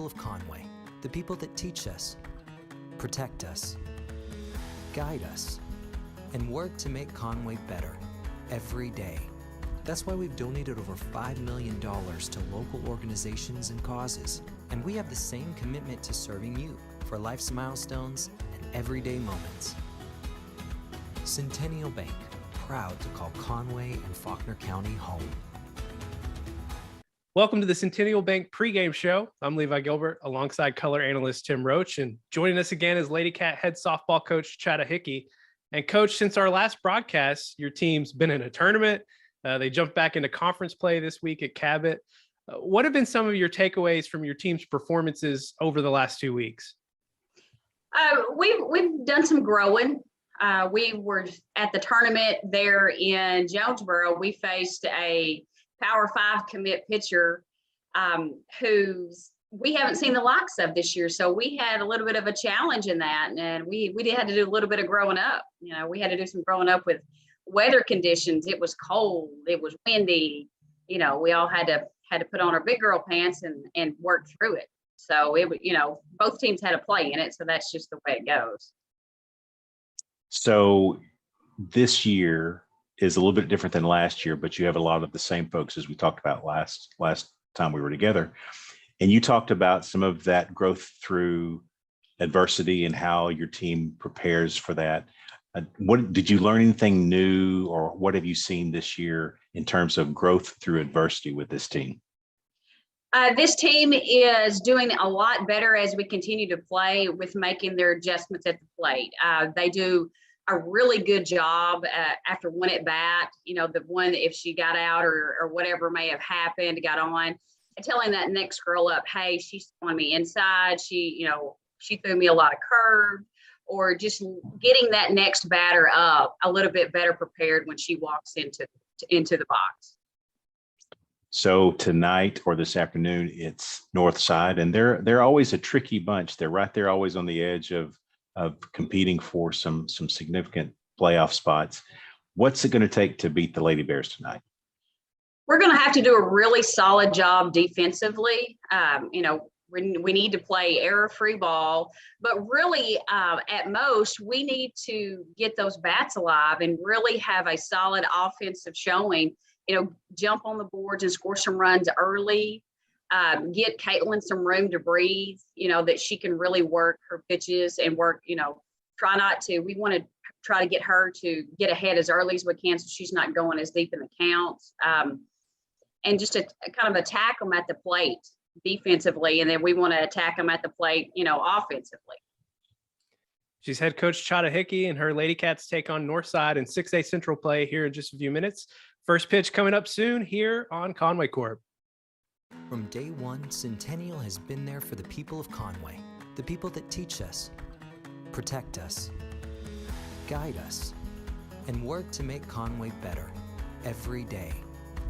of Conway, the people that teach us, protect us, guide us, and work to make Conway better every day. That's why we've donated over $5 million to local organizations and causes. And we have the same commitment to serving you for life's milestones and everyday moments. Centennial Bank, proud to call Conway and Faulkner County home. Welcome to the Centennial Bank pregame show. I'm Levi Gilbert alongside color analyst Tim Roach, and joining us again is Lady Cat head softball coach Chad Hickey. And coach, since our last broadcast, your team's been in a tournament. They jumped back into conference play this week at Cabot. What have been some of your takeaways from your team's performances over the last 2 weeks? We've done some growing. We were at the tournament there in Jonesboro. We faced a Power 5 commit pitcher who's we haven't seen the likes of this year. So we had a little bit of a challenge in that, and we had to do a little bit of growing up. You know, we had to do some growing up with weather conditions. It was cold, it was windy. You know, we all had to put on our big girl pants and work through it. So both teams had a play in it. So that's just the way it goes. So this year is a little bit different than last year, but you have a lot of the same folks as we talked about last time we were together. And you talked about some of that growth through adversity and how your team prepares for that. What did you learn anything new, or what have you seen this year in terms of growth through adversity with this team? This team is doing a lot better as we continue to play with making their adjustments at the plate. They do a really good job after one at bat, the one, if she got out or whatever may have happened, got on, and telling that next girl up, hey, she's throwing me inside. She threw me a lot of curve, or just getting that next batter up a little bit better prepared when she walks into the box. So tonight or this afternoon, it's Northside, and they're always a tricky bunch. They're right there, always on the edge of competing for some significant playoff spots. What's it going to take to beat the Lady Bears tonight? We're going to have to do a really solid job defensively. We need to play error-free ball, but really, at most, we need to get those bats alive and really have a solid offensive showing. Jump on the boards and score some runs early. Get Caitlyn some room to breathe. That she can really work her pitches and work. We want to try to get her to get ahead as early as we can, so she's not going as deep in the counts. And just to kind of attack them at the plate defensively, and then we want to attack them at the plate, offensively. She's head coach Chada Hickey, and her Lady Cats take on Northside in 6A Central play here in just a few minutes. First pitch coming up soon here on Conway Corp. From day one, Centennial has been there for the people of Conway, the people that teach us, protect us, guide us, and work to make Conway better every day.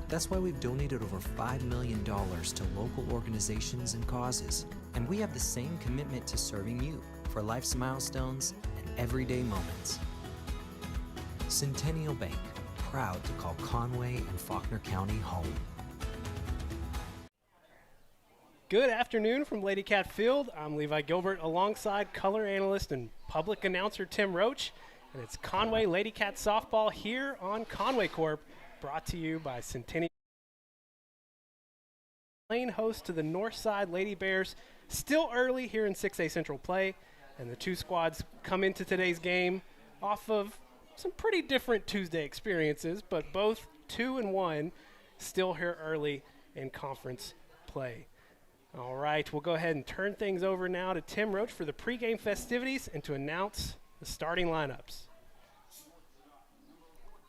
That's why we've donated over $5 million to local organizations and causes. And we have the same commitment to serving you for life's milestones and everyday moments. Centennial Bank, proud to call Conway and Faulkner County home. Good afternoon from Lady Cat Field. I'm Levi Gilbert alongside color analyst and public announcer Tim Roach. And it's Conway Lady Cat softball here on Conway Corp, brought to you by Centennial. Playing host to the Northside Lady Bears, still early here in 6A Central play, and the two squads come into today's game off of some pretty different Tuesday experiences, but both 2-1 still here early in conference play. All right, we'll go ahead and turn things over now to Tim Roach for the pregame festivities and to announce the starting lineups.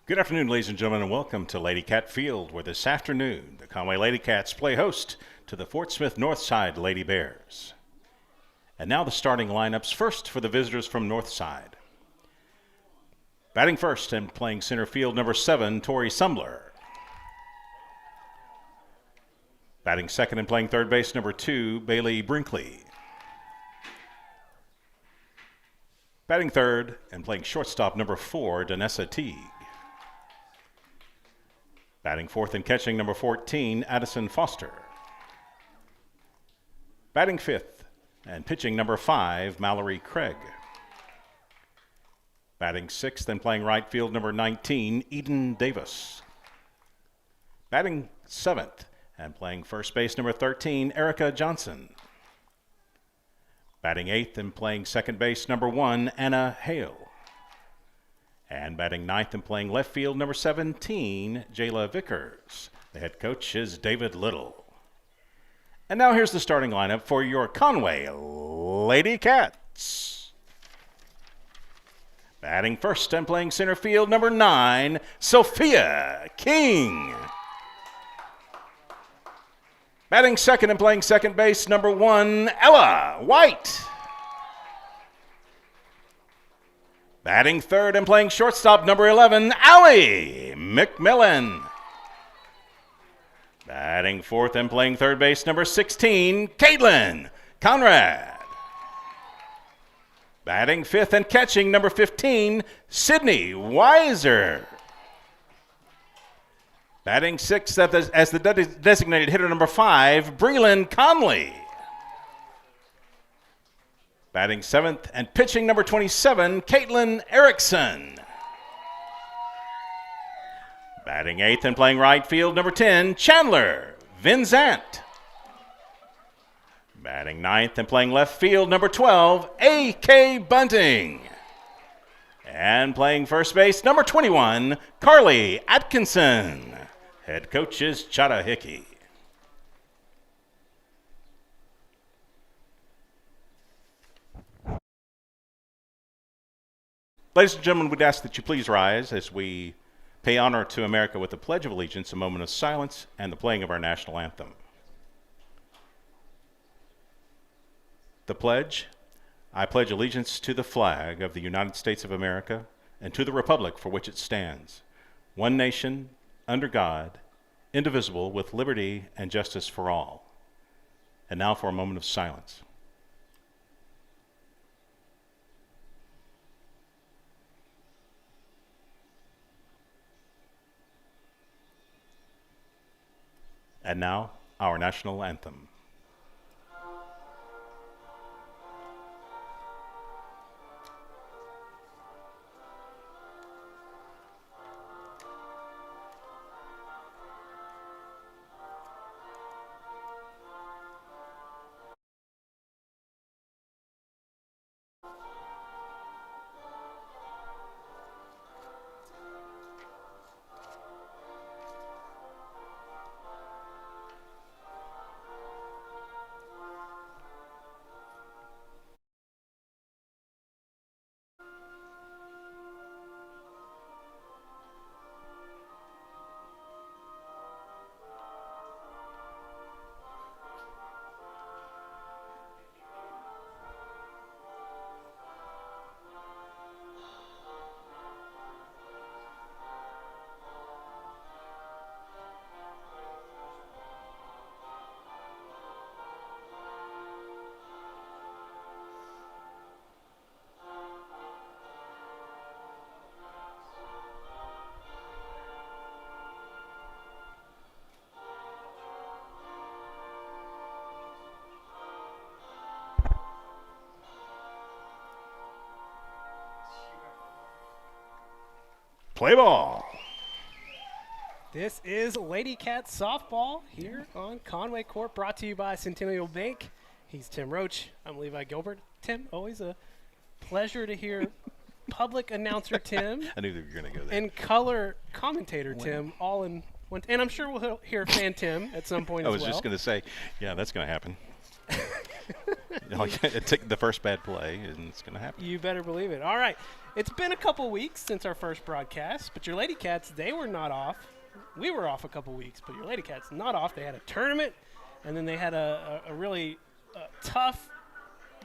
Good afternoon, ladies and gentlemen, and welcome to Lady Cat Field, where this afternoon the Conway Lady Cats play host to the Fort Smith Northside Lady Bears. And now the starting lineups, first for the visitors from Northside. Batting first and playing center field, number 7, Tori Sumler. Batting second and playing third base, number 2, Braylee Brinkley. Batting third and playing shortstop, number 4, Vanessa Teague. Batting fourth and catching, number 14, Addison Foster. Batting fifth and pitching number 5, Mallory Craig. Batting sixth and playing right field, number 19, Eden Davis. Batting seventh and playing first base, number 13, Erica Johnson. Batting eighth and playing second base, number 1, Anna Hale. And batting ninth and playing left field, number 17, Jayla Vickers. The head coach is David Little. And now here's the starting lineup for your Conway Lady Cats. Batting first and playing center field, number 9, Sophia King. Batting second and playing second base, number 1, Ella White. Batting third and playing shortstop, number 11, Ally Mcmillan. Batting fourth and playing third base, number 16, Caitlyn Conrad. Batting fifth and catching, number 15, Sydney Weiser. Batting sixth as the designated hitter, number 5, Breeland Conley. Batting seventh and pitching, number 27, Caitlyn Erickson. Batting eighth and playing right field, number 10, Chandler Vincent. Batting ninth and playing left field, number 12, A.K. Bunting. And playing first base, number 21, Carly Atkinson. Head coach is Chada Hickey. Ladies and gentlemen, we'd ask that you please rise as we pay honor to America with the Pledge of Allegiance, a moment of silence, and the playing of our national anthem. The pledge: I pledge allegiance to the flag of the United States of America and to the republic for which it stands, one nation, under God, indivisible, with liberty and justice for all. And now for a moment of silence. And now, our national anthem. Play ball. This is Lady Cats softball here on Conway Corp, brought to you by Centennial Bank. He's Tim Roach. I'm Levi Gilbert. Tim, always a pleasure to hear public announcer Tim. I knew you were going to go there. And color commentator Tim, all in one. And I'm sure we'll hear fan Tim at some point as well. I was just going to say, yeah, that's going to happen. Take the first bad play, and it's going to happen. You better believe it. All right. It's been a couple weeks since our first broadcast, but your Lady Cats, they were not off. We were off a couple weeks, but your Lady Cats not off. They had a tournament, and then they had a really tough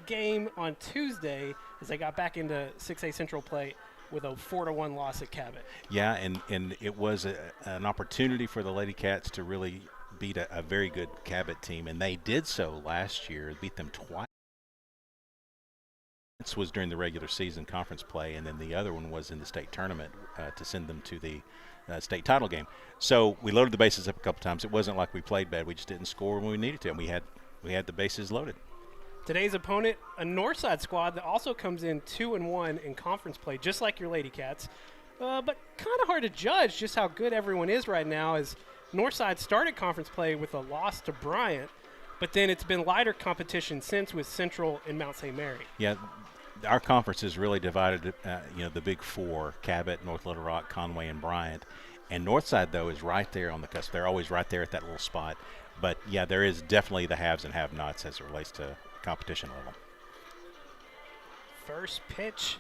game on Tuesday as they got back into 6A Central play with a 4-1 loss at Cabot. Yeah, and it was an opportunity for the Lady Cats to really beat a very good Cabot team, and they did so last year, beat them twice. This was during the regular season conference play, and then the other one was in the state tournament to send them to the state title game. So we loaded the bases up a couple times. It wasn't like we played bad. We just didn't score when we needed to, and we had we had the bases loaded. Today's opponent, a Northside squad that also comes in 2-1 in conference play, just like your Lady Cats. But kind of hard to judge just how good everyone is right now, as Northside started conference play with a loss to Bryant, but then it's been lighter competition since with Central and Mount St. Mary. Yeah, our conference is really divided, the big four, Cabot, North Little Rock, Conway, and Bryant. And Northside, though, is right there on the cusp. They're always right there at that little spot. But, yeah, there is definitely the haves and have-nots as it relates to competition level. First pitch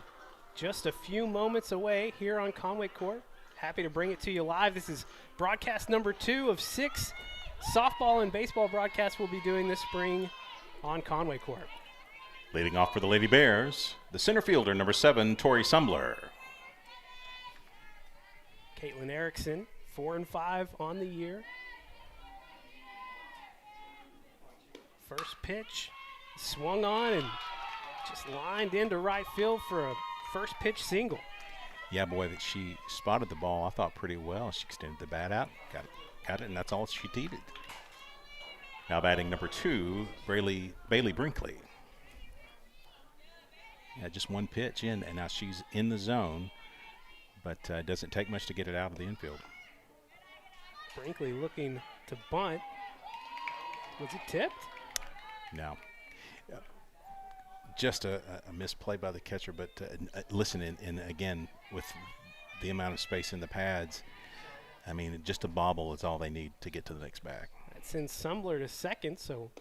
just a few moments away here on Conway Corp. Happy to bring it to you live. This is broadcast number 2 of 6 softball and baseball broadcasts we'll be doing this spring on Conway Corp. Leading off for the Lady Bears, the center fielder, number 7, Tori Sumbler. Caitlyn Erickson, 4-5 on the year. First pitch, swung on and just lined into right field for a first pitch single. Yeah, boy, that she spotted the ball, I thought, pretty well. She extended the bat out, got it, and that's all she needed. Now batting number 2, Bailey Brinkley. Yeah, just one pitch in, and now she's in the zone, but it doesn't take much to get it out of the infield. Brinkley looking to bunt. Was it tipped? No. Just a misplay by the catcher, but listen, and again, with the amount of space in the pads, I mean, just a bobble is all they need to get to the next bag. That sends Sumbler to second, so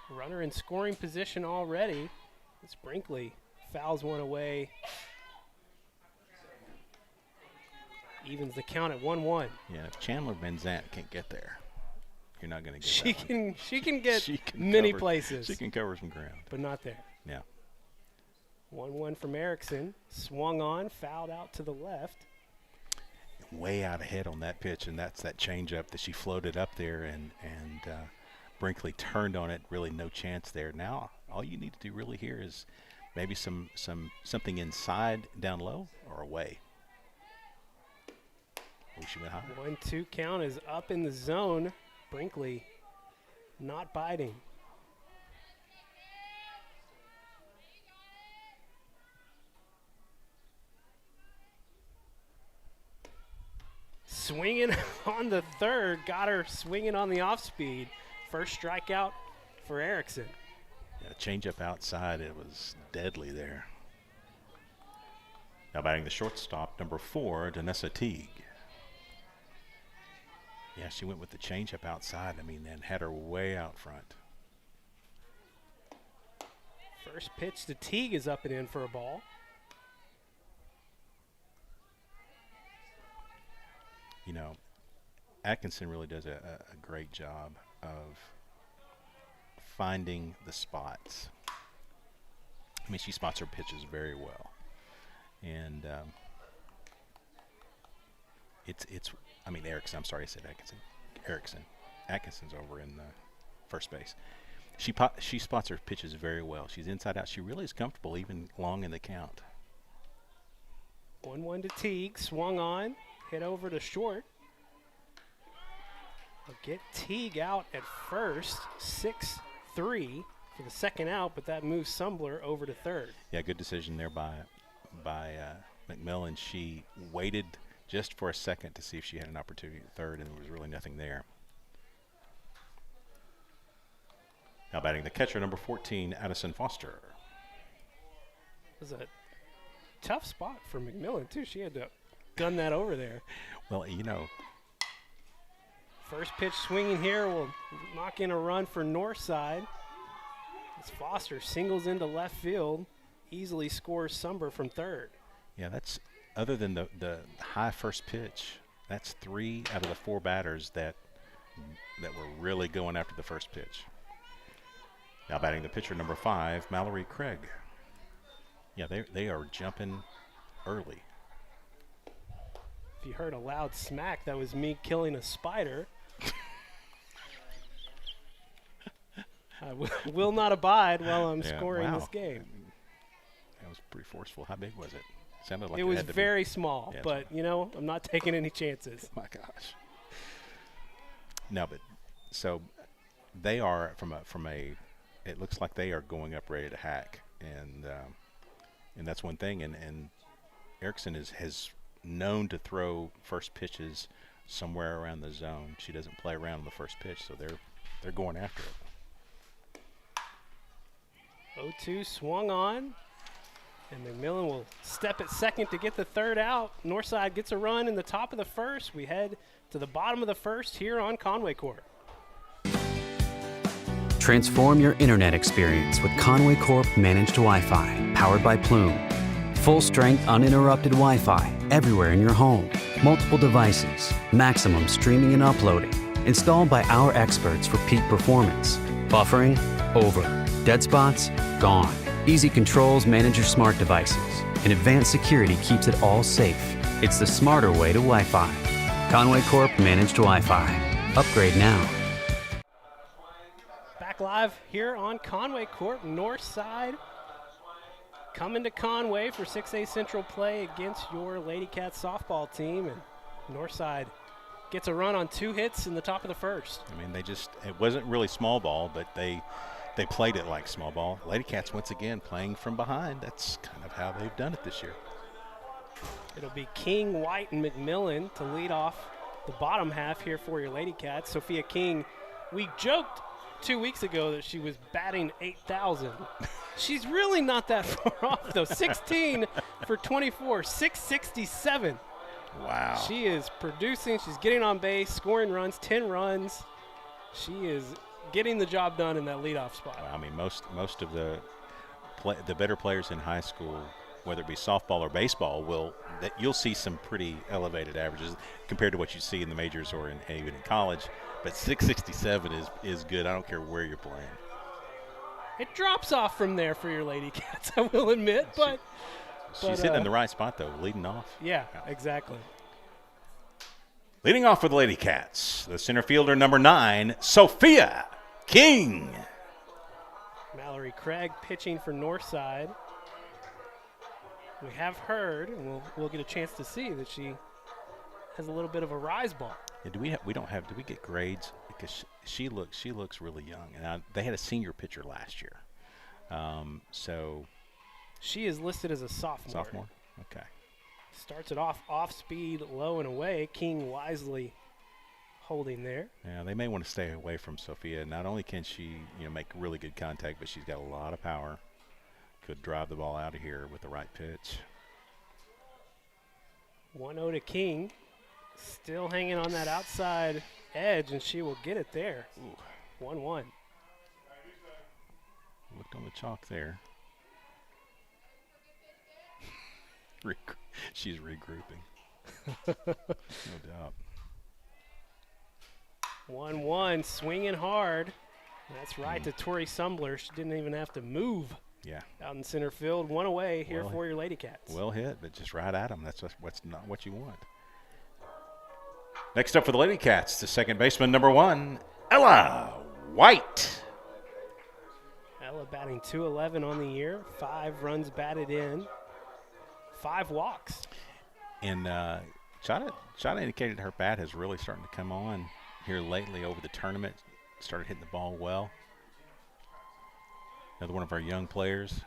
runner in scoring position already. It's Brinkley fouls one away. Evens the count at 1-1. Yeah, if Chandler Benzant can't get there, you're not going to get She that can one. she can get She can many cover- places, She can cover some ground. but not there. Yeah. 1-1 from Erickson. Swung on, fouled out to the left. Way out ahead on that pitch, and that's that changeup that she floated up there, and Brinkley turned on it. Really no chance there. Now all you need to do really here is maybe something inside, down low, or away. Oh, she went high. 1-2 count is up in the zone. Brinkley not biting. Swinging on the third, got her swinging on the off speed. First strikeout for Erickson. Yeah, changeup outside, it was deadly there. Now batting the shortstop, number 4, Vanessa Teague. Yeah, she went with the changeup outside, and had her way out front. First pitch to Teague is up and in for a ball. Atkinson really does a great job of finding the spots. She spots her pitches very well. And Erickson, I'm sorry I said Atkinson. Atkinson's over in first base. She spots her pitches very well. She's inside out. She really is comfortable even long in the count. 1-1 to Teague, swung on, hit over to short. We'll get Teague out at first, 6-3 for the second out, but that moves Sumbler over to third. Yeah, good decision there by McMillan. She waited just for a second to see if she had an opportunity at third, and there was really nothing there. Now batting the catcher, number 14, Addison Foster. It was a tough spot for McMillan, too. She had to gun that over there. Well, First pitch swinging here will knock in a run for Northside. As Foster singles into left field, easily scores Sumber from third. Yeah, that's other than the high first pitch. That's 3 out of the 4 batters that were really going after the first pitch. Now batting the pitcher, number 5, Mallory Craig. Yeah, they are jumping early. If you heard a loud smack, that was me killing a spider. I will not abide while I'm scoring this game. That was pretty forceful. How big was it? Sounded like it was had to very be. small, Yeah, but, I'm not taking any chances. Oh my gosh. No, but so they are it looks like they are going up ready to hack, and that's one thing. And Erickson has known to throw first pitches somewhere around the zone. She doesn't play around on the first pitch, so they're going after it. 0-2 swung on, and Mcmillan will step at second to get the third out. Northside gets a run in the top of the first. We head to the bottom of the first here on Conway Corp. Transform your internet experience with Conway Corp Managed Wi-Fi, powered by Plume. Full strength, uninterrupted Wi-Fi everywhere in your home. Multiple devices, maximum streaming and uploading. Installed by our experts for peak performance. Buffering, over. Dead spots, gone. Easy controls manage your smart devices. And advanced security keeps it all safe. It's the smarter way to Wi-Fi. Conway Corp Managed Wi-Fi. Upgrade now. Back live here on Conway Corp. Northside coming to Conway for 6A Central play against your Lady Cats softball team. And Northside gets a run on 2 hits in the top of the first. I mean, it wasn't really small ball, but they played it like small ball. Lady Cats once again playing from behind. That's kind of how they've done it this year. It'll be King, White, and Mcmillan to lead off the bottom half here for your Lady Cats. Sophia King, we joked 2 weeks ago that she was batting 8,000. She's really not that far off, though. 16 for 24, 667. Wow. She is producing. She's getting on base, scoring runs, 10 runs. She is getting the job done in that leadoff spot. I mean, most of the better players in high school, whether it be softball or baseball, you'll see some pretty elevated averages compared to what you see in the majors or even in college. But 667 is good. I don't care where you're playing. It drops off from there for your Lady Cats, I will admit. But she's hitting in the right spot, though, leading off. Yeah, exactly. Leading off for the Lady Cats, the center fielder number 9, Sophia King. Mallory Craig pitching for Northside. We have heard, and we'll get a chance to see, that she has a little bit of a rise ball. Yeah, do we get grades? Because she looks really young, and they had a senior pitcher last year, so she is listed as a sophomore. Sophomore, okay. Starts it off speed, low and away. King wisely holding there. Yeah, they may want to stay away from Sophia. Not only can she make really good contact, but she's got a lot of power. Could drive the ball out of here with the right pitch. 1-0 to King. Still hanging on that outside edge, and she will get it there. 1-1. Looked on the chalk there. She's regrouping. No doubt. 1-1, swinging hard. That's right to Tori Sumbler. She didn't even have to move. Yeah. Out in center field, one away here for your Lady Cats. Well hit, but just right at them. That's not what you want. Next up for the Lady Cats, the second baseman, number 1, Ella White. Ella batting .211 on the year, 5 runs batted in, 5 walks. And Chada indicated her bat is really starting to come on here lately over the tournament. Started hitting the ball well. Another one of our young players.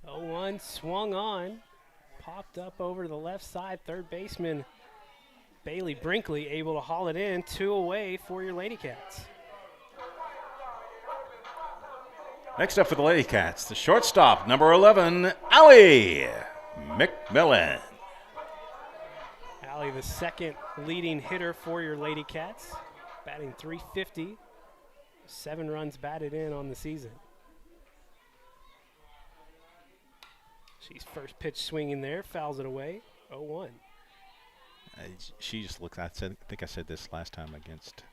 Oh, 1 swung on, popped up over to the left side. Third baseman Braylee Brinkley able to haul it in. 2 away for your Lady Cats. Next up for the Lady Cats, the shortstop, number 11, Ally Mcmillan. Ally, the second leading hitter for your Lady Cats, batting .350, 7 runs batted in on the season. She's first pitch swinging there, fouls it away, 0-1. She just looks, I think I said this last time against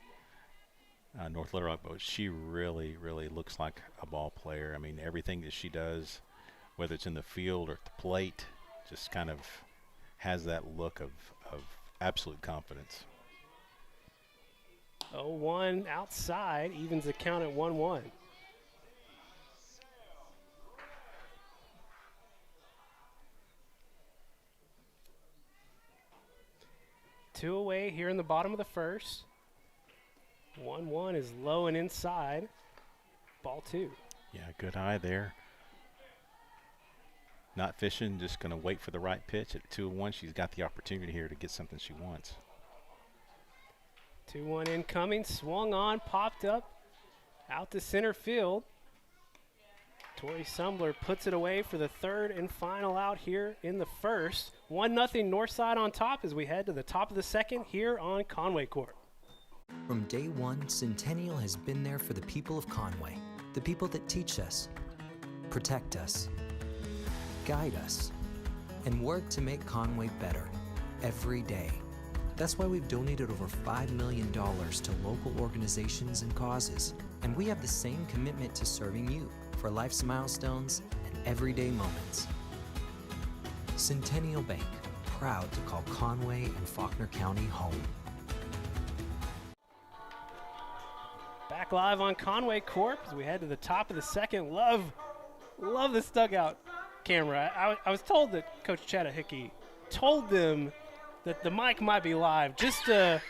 North Little Rock, but she really, really looks like a ball player. I mean, everything that she does, whether it's in the field or at the plate, just kind of has that look of absolute confidence. 0-1 outside, evens the count at 1-1. 2 away here in the bottom of the first. 1-1 is low and inside. Ball 2. Yeah, good eye there. Not fishing, just going to wait for the right pitch. At 2-1, she's got the opportunity here to get something she wants. 2-1 incoming, swung on, popped up, out to center field. Tori Sumbler puts it away for the third and final out here in the first. 1-0 Northside on top as we head to the top of the second here on Conway Corp. From day one, Centennial has been there for the people of Conway, the people that teach us, protect us, guide us, and work to make Conway better every day. That's why we've donated over $5 million to local organizations and causes, and we have the same commitment to serving you for life's milestones and everyday moments. Centennial Bank, proud to call Conway and Faulkner County home. Back live on Conway Corp as we head to the top of the second. Love this dugout camera. I was told that Coach Chattahoochee told them that the mic might be live just to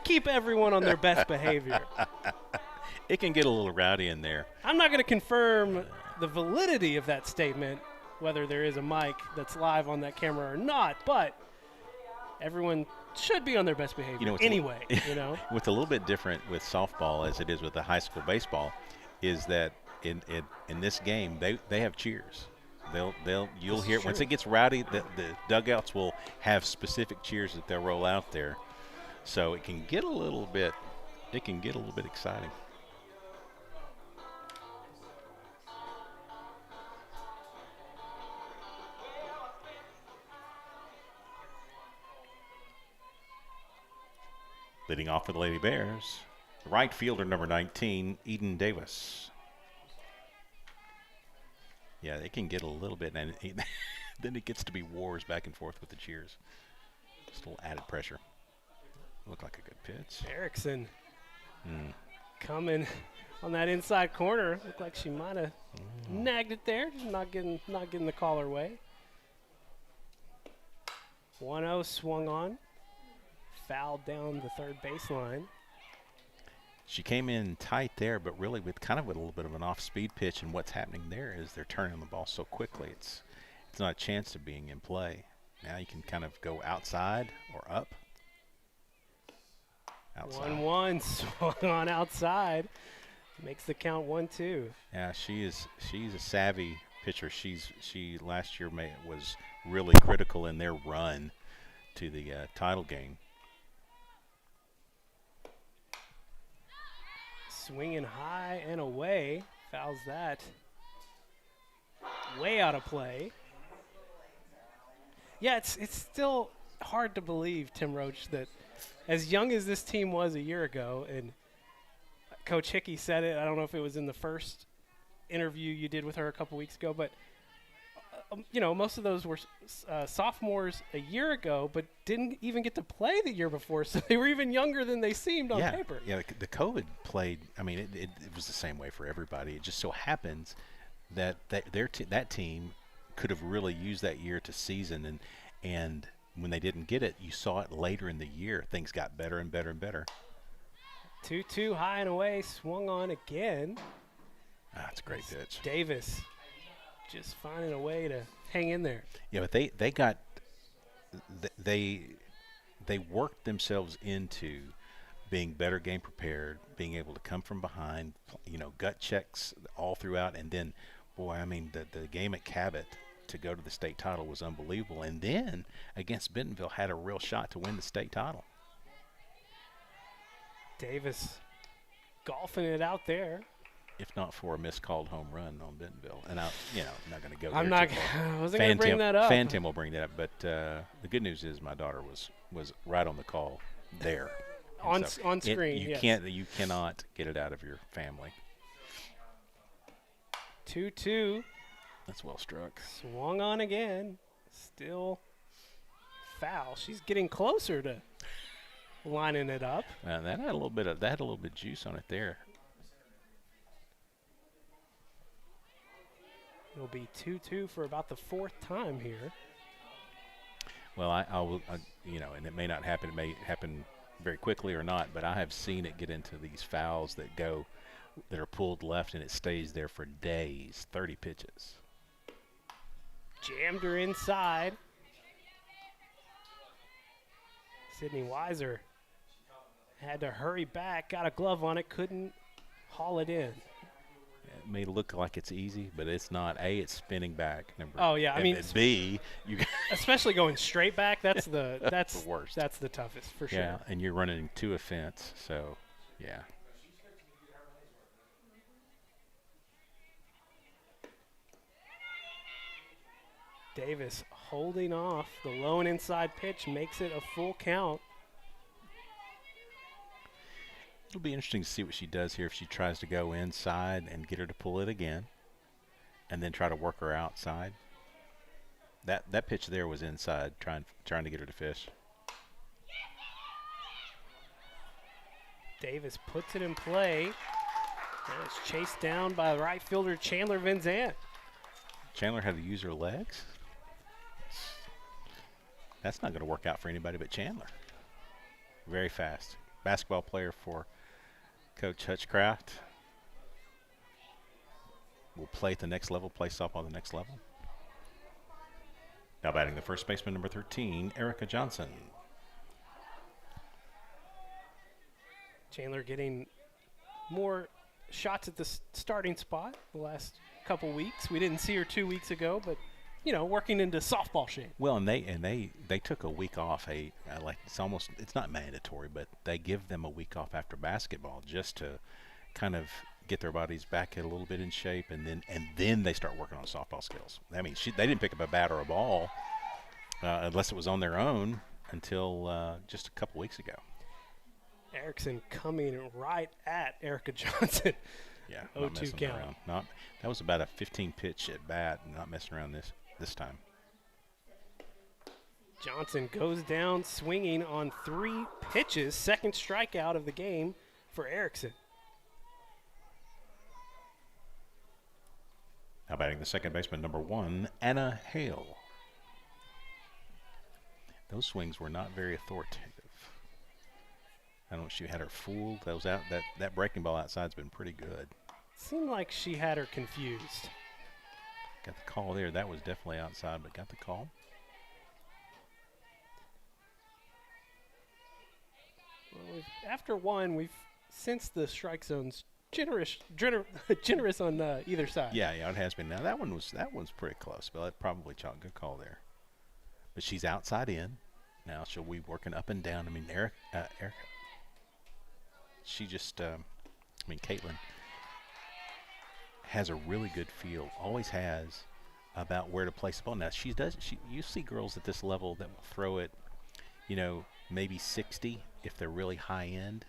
keep everyone on their best behavior. It can get a little rowdy in there. I'm not going to confirm the validity of that statement, whether there is a mic that's live on that camera or not, but everyone should be on their best behavior anyway. What's a little bit different with softball as it is with the high school baseball is that in this game they have cheers. You'll hear once it gets rowdy, the dugouts will have specific cheers that they'll roll out there, so it can get a little bit exciting. Leading off for the Lady Bears, right fielder number 19, Eden Davis. Yeah, they can get a little bit, and then it gets to be wars back and forth with the cheers. Just a little added pressure. Looked like a good pitch. Erickson coming on that inside corner. Looked like she might have nagged it there, just not getting the call her way. 1-0 swung on, fouled down the third baseline. She came in tight there, but really with a little bit of an off-speed pitch, and what's happening there is they're turning the ball so quickly. It's not a chance of being in play. Now you can kind of go outside or up. Outside. 1-1 swung on outside. Makes the count 1-2. Yeah, she's a savvy pitcher. She last year was really critical in their run to the title game. Swinging high and away, fouls that way out of play. Yeah, it's still hard to believe, Tim Roach, that as young as this team was a year ago, and Coach Hickey said it, I don't know if it was in the first interview you did with her a couple weeks ago, but most of those were sophomores a year ago, but didn't even get to play the year before, so they were even younger than they seemed on paper. Yeah, the COVID played. I mean, it was the same way for everybody. It just so happens that that team could have really used that year to season, and when they didn't get it, you saw it later in the year. Things got better and better and better. 2-2 high and away, swung on again. That's a great pitch. Davis just finding a way to hang in there. Yeah, but they worked themselves into being better game prepared, being able to come from behind, gut checks all throughout, and then, boy, I mean, the game at Cabot to go to the state title was unbelievable, and then against Bentonville had a real shot to win the state title. Davis golfing it out there. If not for a miscalled home run on Bentonville. And I'm not going to go I wasn't going to bring that up. Fan Tim will bring that up. But the good news is my daughter was right on the call there. on screen, You cannot get it out of your family. 2-2. That's well struck. Swung on again. Still foul. She's getting closer to lining it up. That had a little bit of juice on it there. It'll be 2-2 for about the fourth time here. Well, and it may not happen. It may happen very quickly or not, but I have seen it get into these fouls that are pulled left, and it stays there for days, 30 pitches. Jammed her inside. Sydney Weiser had to hurry back, got a glove on it, couldn't haul it in. It may look like it's easy, but it's not. A, it's spinning back. Oh yeah, I mean, B, especially going straight back. That's the worst. That's the toughest for sure. Yeah, and you're running into a fence, so yeah. Davis holding off the low and inside pitch makes it a full count. It'll be interesting to see what she does here if she tries to go inside and get her to pull it again and then try to work her outside. That pitch there was inside, trying to get her to fish. Davis puts it in play. And it's chased down by right fielder Chandler Van Zandt. Chandler had to use her legs. That's not going to work out for anybody but Chandler. Very fast. Basketball player for Coach Hutchcraft. Will play at the next level, play softball at the next level. Now batting the first baseman, number 13, Erica Johnson. Chandler getting more shots at the starting spot the last couple weeks. We didn't see her 2 weeks ago, but working into softball shape. Well, and they took a week off. It's not mandatory, but they give them a week off after basketball just to kind of get their bodies back a little bit in shape, and then they start working on softball skills. I mean, they didn't pick up a bat or a ball unless it was on their own until just a couple weeks ago. Erickson coming right at Erica Johnson. Yeah, 0-2 count. That was about a 15 pitch at bat, not messing around this time. Johnson goes down swinging on 3 pitches, second strikeout of the game for Erickson. Now batting the second baseman, number 1, Anna Hale. Those swings were not very authoritative. I don't know if she had her fooled. That breaking ball outside's been pretty good. Seemed like she had her confused. Got the call there. That was definitely outside, but got the call. Well, after one, we've since the strike zone's generous on either side. Yeah, it has been. Now that one's pretty close, but that probably chalk. Good call there. But she's outside in. Now she'll be working up and down. I mean, Erica. She just, Caitlyn has a really good feel, always has, about where to place the ball. Now, you see girls at this level that will throw it, maybe 60 if they're really high end.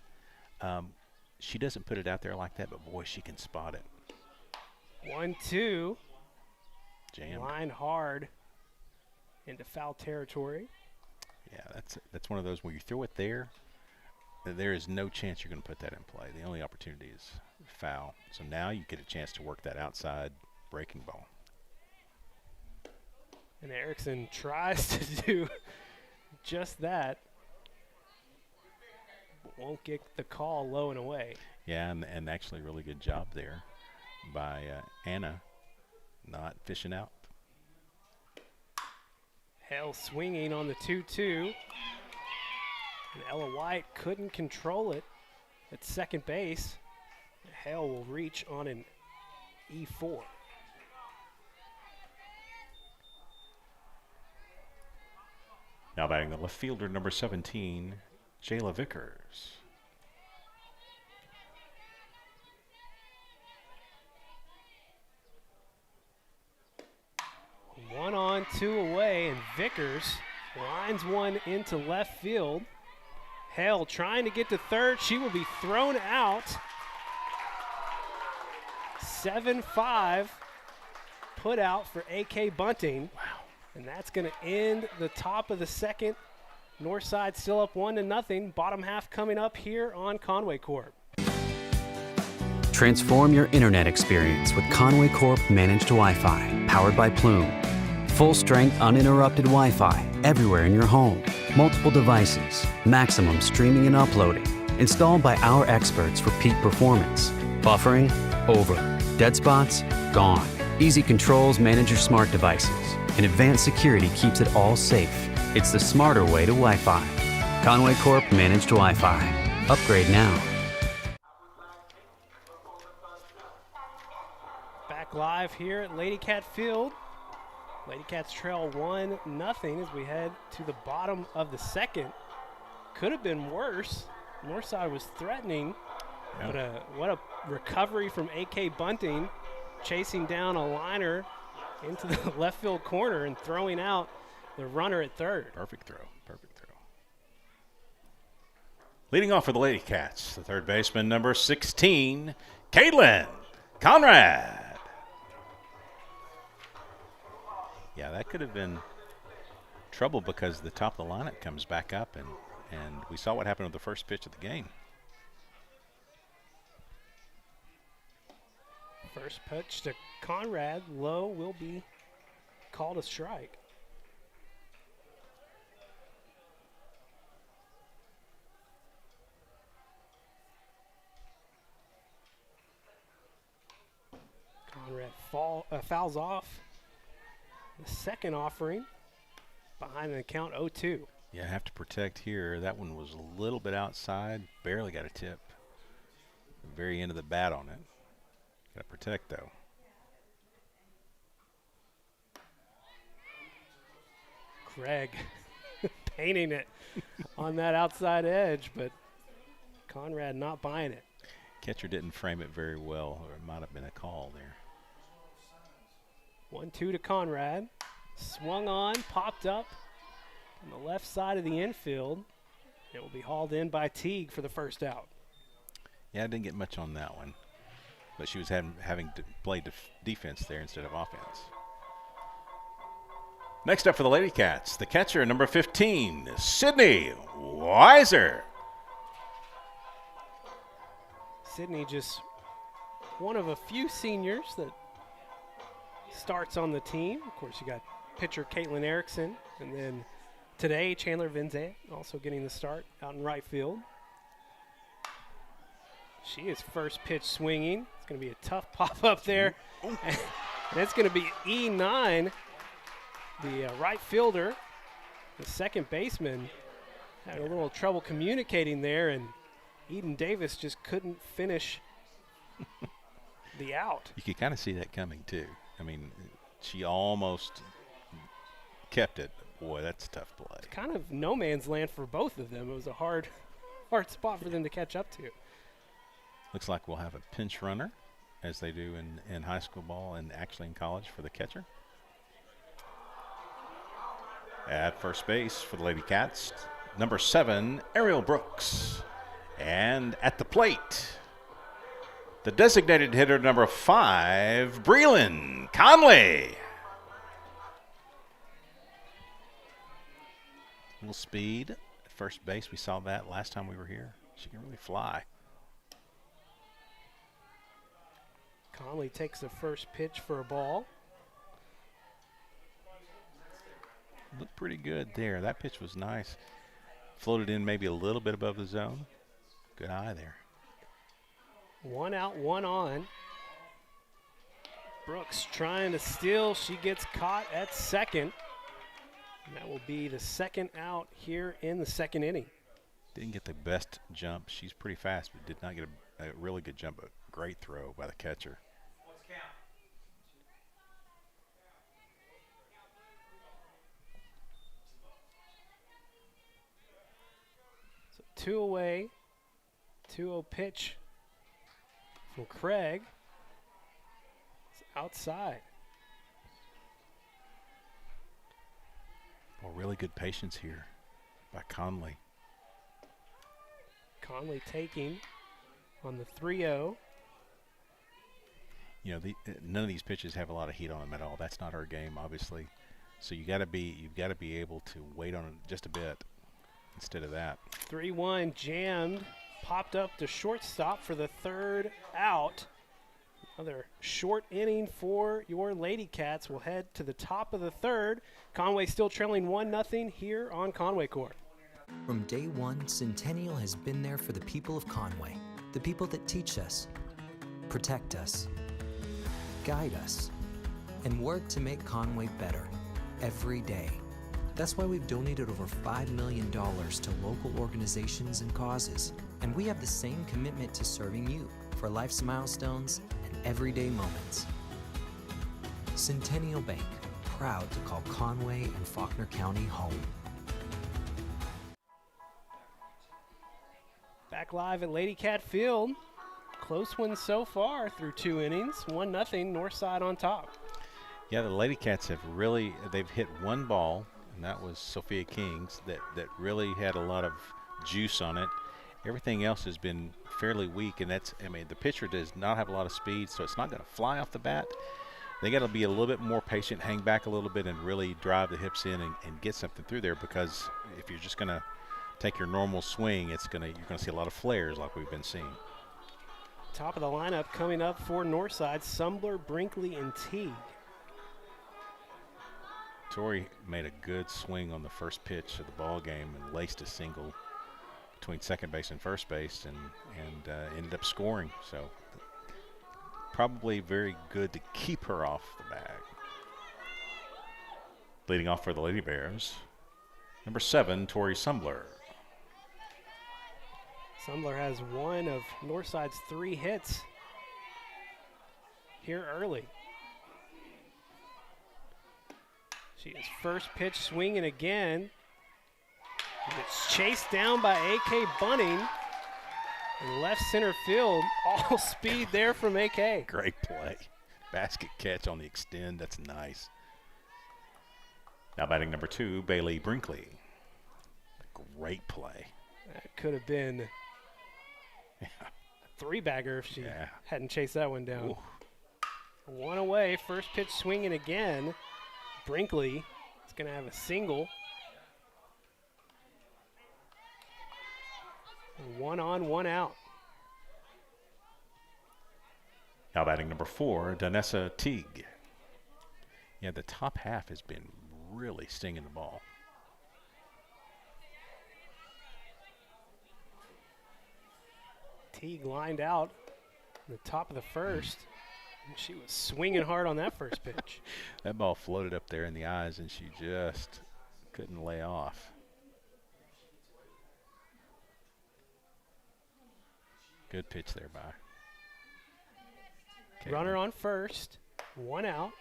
She doesn't put it out there like that, but boy, she can spot it. 1-2. Jammed. Line hard into foul territory. Yeah, that's one of those where you throw it there. There is no chance you're going to put that in play. The only opportunity is foul. So now you get a chance to work that outside breaking ball. And Erickson tries to do just that, but won't get the call low and away. Yeah, and actually a really good job there by Anna not fishing out. Hale swinging on the 2-2. And Ella White couldn't control it at second base. Hale will reach on an E4. Now batting the left fielder, number 17, Jayla Vickers. One on, 2 away, and Vickers lines one into left field. Hale trying to get to third. She will be thrown out. 7-5 put out for A.K. Bunting. Wow. And that's going to end the top of the second. Northside still up 1-0. Bottom half coming up here on Conway Corp. Transform your internet experience with Conway Corp Managed Wi-Fi, powered by Plume. Full strength uninterrupted Wi-Fi everywhere in your home. Multiple devices, maximum streaming and uploading. Installed by our experts for peak performance. Buffering? Over. Dead spots? Gone. Easy controls manage your smart devices. And advanced security keeps it all safe. It's the smarter way to Wi-Fi. Conway Corp Managed Wi-Fi. Upgrade now. Back live here at Lady Cat Field. Lady Cats trail 1-0 as we head to the bottom of the second. Could have been worse. Northside was threatening, but what a recovery from AK Bunting, chasing down a liner into the left field corner and throwing out the runner at third. Perfect throw. Leading off for the Lady Cats, the third baseman, number 16, Caitlyn Conrad. Yeah, that could have been trouble because the top of the lineup comes back up, and we saw what happened with the first pitch of the game. First pitch to Conrad, low, will be called a strike. Conrad fouls off the second offering behind the count 0-2. Yeah, have to protect here. That one was a little bit outside, barely got a tip. The very end of the bat on it. Got to protect, though. Craig painting it on that outside edge, but Conrad not buying it. Catcher didn't frame it very well, or it might have been a call there. 1-2 to Conrad. Swung on, popped up on the left side of the infield. It will be hauled in by Teague for the first out. Yeah, I didn't get much on that one, but she was having to play defense there instead of offense. Next up for the Lady Cats, the catcher, number 15, Sydney Weiser. Sydney just one of a few seniors that starts on the team. Of course, you got pitcher Caitlyn Erickson, and then today Chandler Vinzant also getting the start out in right field. She is first pitch swinging. It's going to be a tough pop up there, and it's going to be E9, the right fielder, the second baseman, had a little trouble communicating there, and Eden Davis just couldn't finish the out. You could kind of see that coming too. I mean, she almost kept it. Boy, that's a tough play. It's kind of no man's land for both of them. It was a hard spot for them to catch up to. Looks like we'll have a pinch runner, as they do in high school ball and actually in college for the catcher. At first base for the Lady Cats, number 7, Ariel Brooks. And at the plate, the designated hitter, number 5, Breeland Conley. A little speed at first base. We saw that last time we were here. She can really fly. Conley takes the first pitch for a ball. Looked pretty good there. That pitch was nice. Floated in maybe a little bit above the zone. Good eye there. 1 out, 1 on. Brooks trying to steal. She gets caught at second. And that will be the second out here in the second inning. Didn't get the best jump. She's pretty fast, but did not get a really good jump. A great throw by the catcher. So 2 away. 2-0 pitch from Craig. It's outside. Well, really good patience here by Conley. Conley taking on the 3-0. You know, none of these pitches have a lot of heat on them at all. That's not her game, obviously. So you've got to be able to wait on it just a bit instead of that. 3-1 jammed, popped up to shortstop for the third out. Another short inning for your Lady Cats. We'll head to the top of the third. Conway still trailing 1-0 here on Conway Corp. From day one, Centennial has been there for the people of Conway, the people that teach us, protect us, guide us, and work to make Conway better every day. That's why we've donated over $5 million to local organizations and causes, and we have the same commitment to serving you for life's milestones and everyday moments. Centennial Bank, proud to call Conway and Faulkner County home. Back live at Lady Cat Field. Close one so far through 2 innings. 1-0, Northside on top. Yeah, the Lady Cats they've hit one ball, and that was Sophia King's, that really had a lot of juice on it. Everything else has been fairly weak, and the pitcher does not have a lot of speed, so it's not going to fly off the bat. They got to be a little bit more patient, hang back a little bit, and really drive the hips in and get something through there, because if you're just going to take your normal swing, you're going to see a lot of flares like we've been seeing. Top of the lineup coming up for Northside, Sumbler, Brinkley, and Teague. Tori made a good swing on the first pitch of the ball game and laced a single between second base and first base and ended up scoring. So probably very good to keep her off the bag. Leading off for the Lady Bears, number 7, Tori Sumbler. Sumbler has one of Northside's 3 hits here early. She is first pitch swinging again. It's chased down by A.K. Bunning in left center field. All speed there from A.K. Great play. Basket catch on the extend. That's nice. Now batting number 2, Braylee Brinkley. Great play. That could have been a 3-bagger if she hadn't chased that one down. Ooh. One away. First pitch swinging again. Brinkley is going to have a single. 1 on, 1 out. Now batting number 4, Vanessa Teague. Yeah, the top half has been really stinging the ball. Teague lined out in the top of the first. And she was swinging hard on that first pitch. That ball floated up there in the eyes, and she just couldn't lay off. Good pitch there by Caitlyn. Runner on first, 1 out.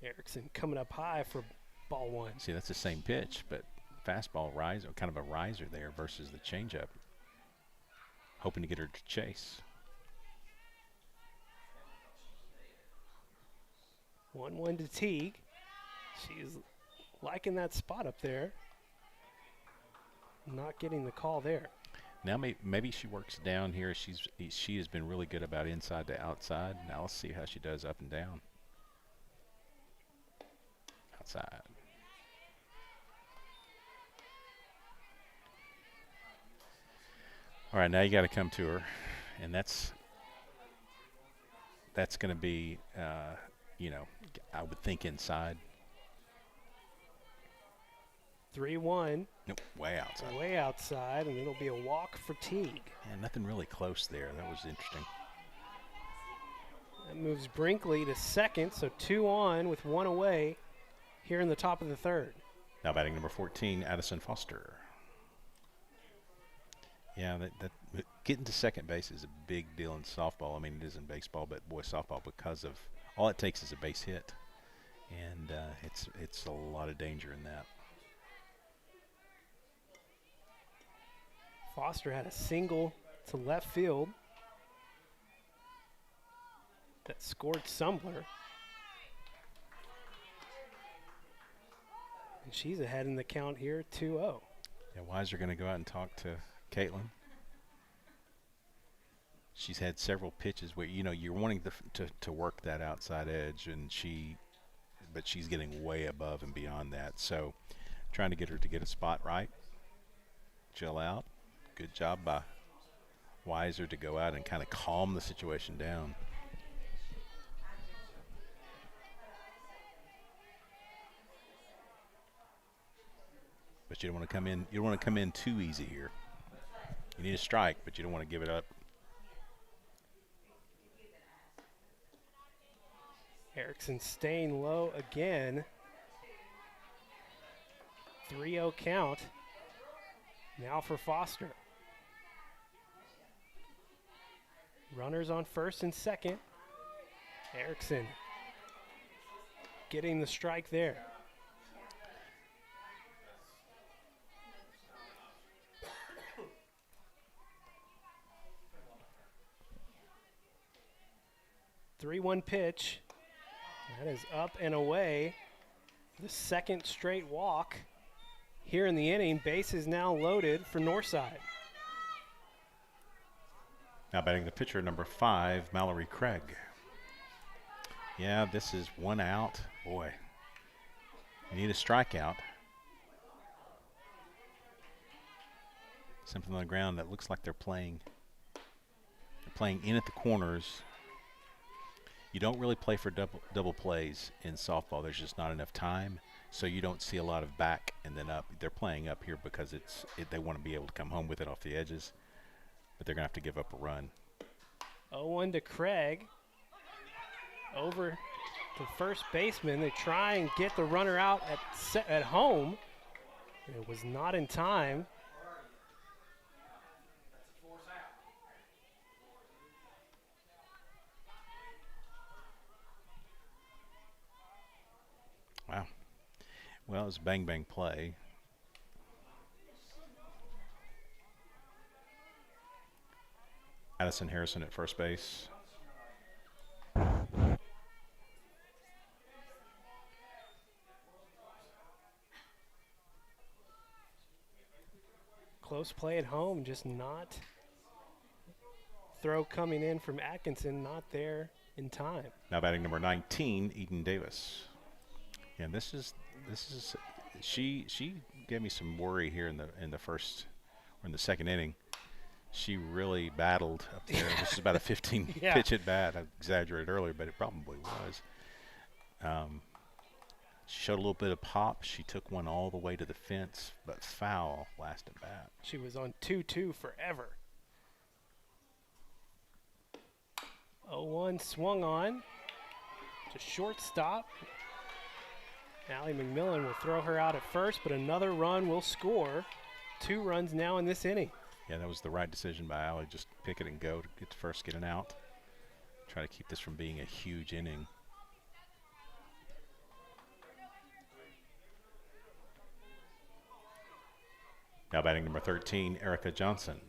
Erickson coming up high for ball 1. See, that's the same pitch, but fastball riser, kind of a riser there versus the changeup. Hoping to get her to chase. 1-1 to Teague. She's liking that spot up there. Not getting the call there. Now maybe she works down here. She has been really good about inside to outside. Now let's see how she does up and down. Outside. All right, now you got to come to her, and that's going to be, I would think inside. 3-1. Nope, way outside. Way outside, and it'll be a walk for Teague. Yeah, nothing really close there. That was interesting. That moves Brinkley to second, so 2 on with 1 away here in the top of the third. Now batting number 14, Addison Foster. Yeah, that getting to second base is a big deal in softball. I mean, it is in baseball, but boy, softball, because of all it takes is a base hit, and it's a lot of danger in that. Foster had a single to left field that scored Sumbler. And she's ahead in the count here, 2-0. Yeah, Weiser going to go out and talk to Caitlyn. She's had several pitches where, you're wanting to work that outside edge, but she's getting way above and beyond that. So trying to get her to get a spot right, chill out. Good job by Weiser to go out and kind of calm the situation down. but you don't want to come in. You don't want to come in too easy here. You need a strike, but you don't want to give it up. Erickson staying low again. 3-0 count. Now for Foster. Runners on first and second. Erickson getting the strike there. Three-one pitch. That is up and away. The second straight walk here in the inning. Base is now loaded for Northside. Now batting the pitcher, number 5, Mallory Craig. Yeah, this is 1 out. Boy, you need a strikeout. Something on the ground that looks like they're playing. They're playing in at the corners. You don't really play for double plays in softball. There's just not enough time, so you don't see a lot of back and then up. They're playing up here because they want to be able to come home with it off the edges, but they're going to have to give up a run. 0-1 to Craig. Over to first baseman. They try and get the runner out at home. It was not in time. Wow. Well, it was a bang-bang play. Addison Harrison at first base. Close play at home, just not. Throw coming in from Atkinson, not there in time. Now batting number 19, Eden Davis. And this is she gave me some worry here in the first or in the second inning. She really battled up there. This is about a 15 Yeah. pitch at bat. I exaggerated earlier, but it probably was. She showed a little bit of pop. She took one all the way to the fence, but foul last at bat. She was on 2-2 forever. 0-1 swung on to shortstop. Ally Mcmillan will throw her out at first, but another run will score. 2 runs now in this inning. Yeah, that was the right decision by Ally. Just pick it and go to get first, get an out. Try to keep this from being a huge inning. Now batting number 13, Erica Johnson.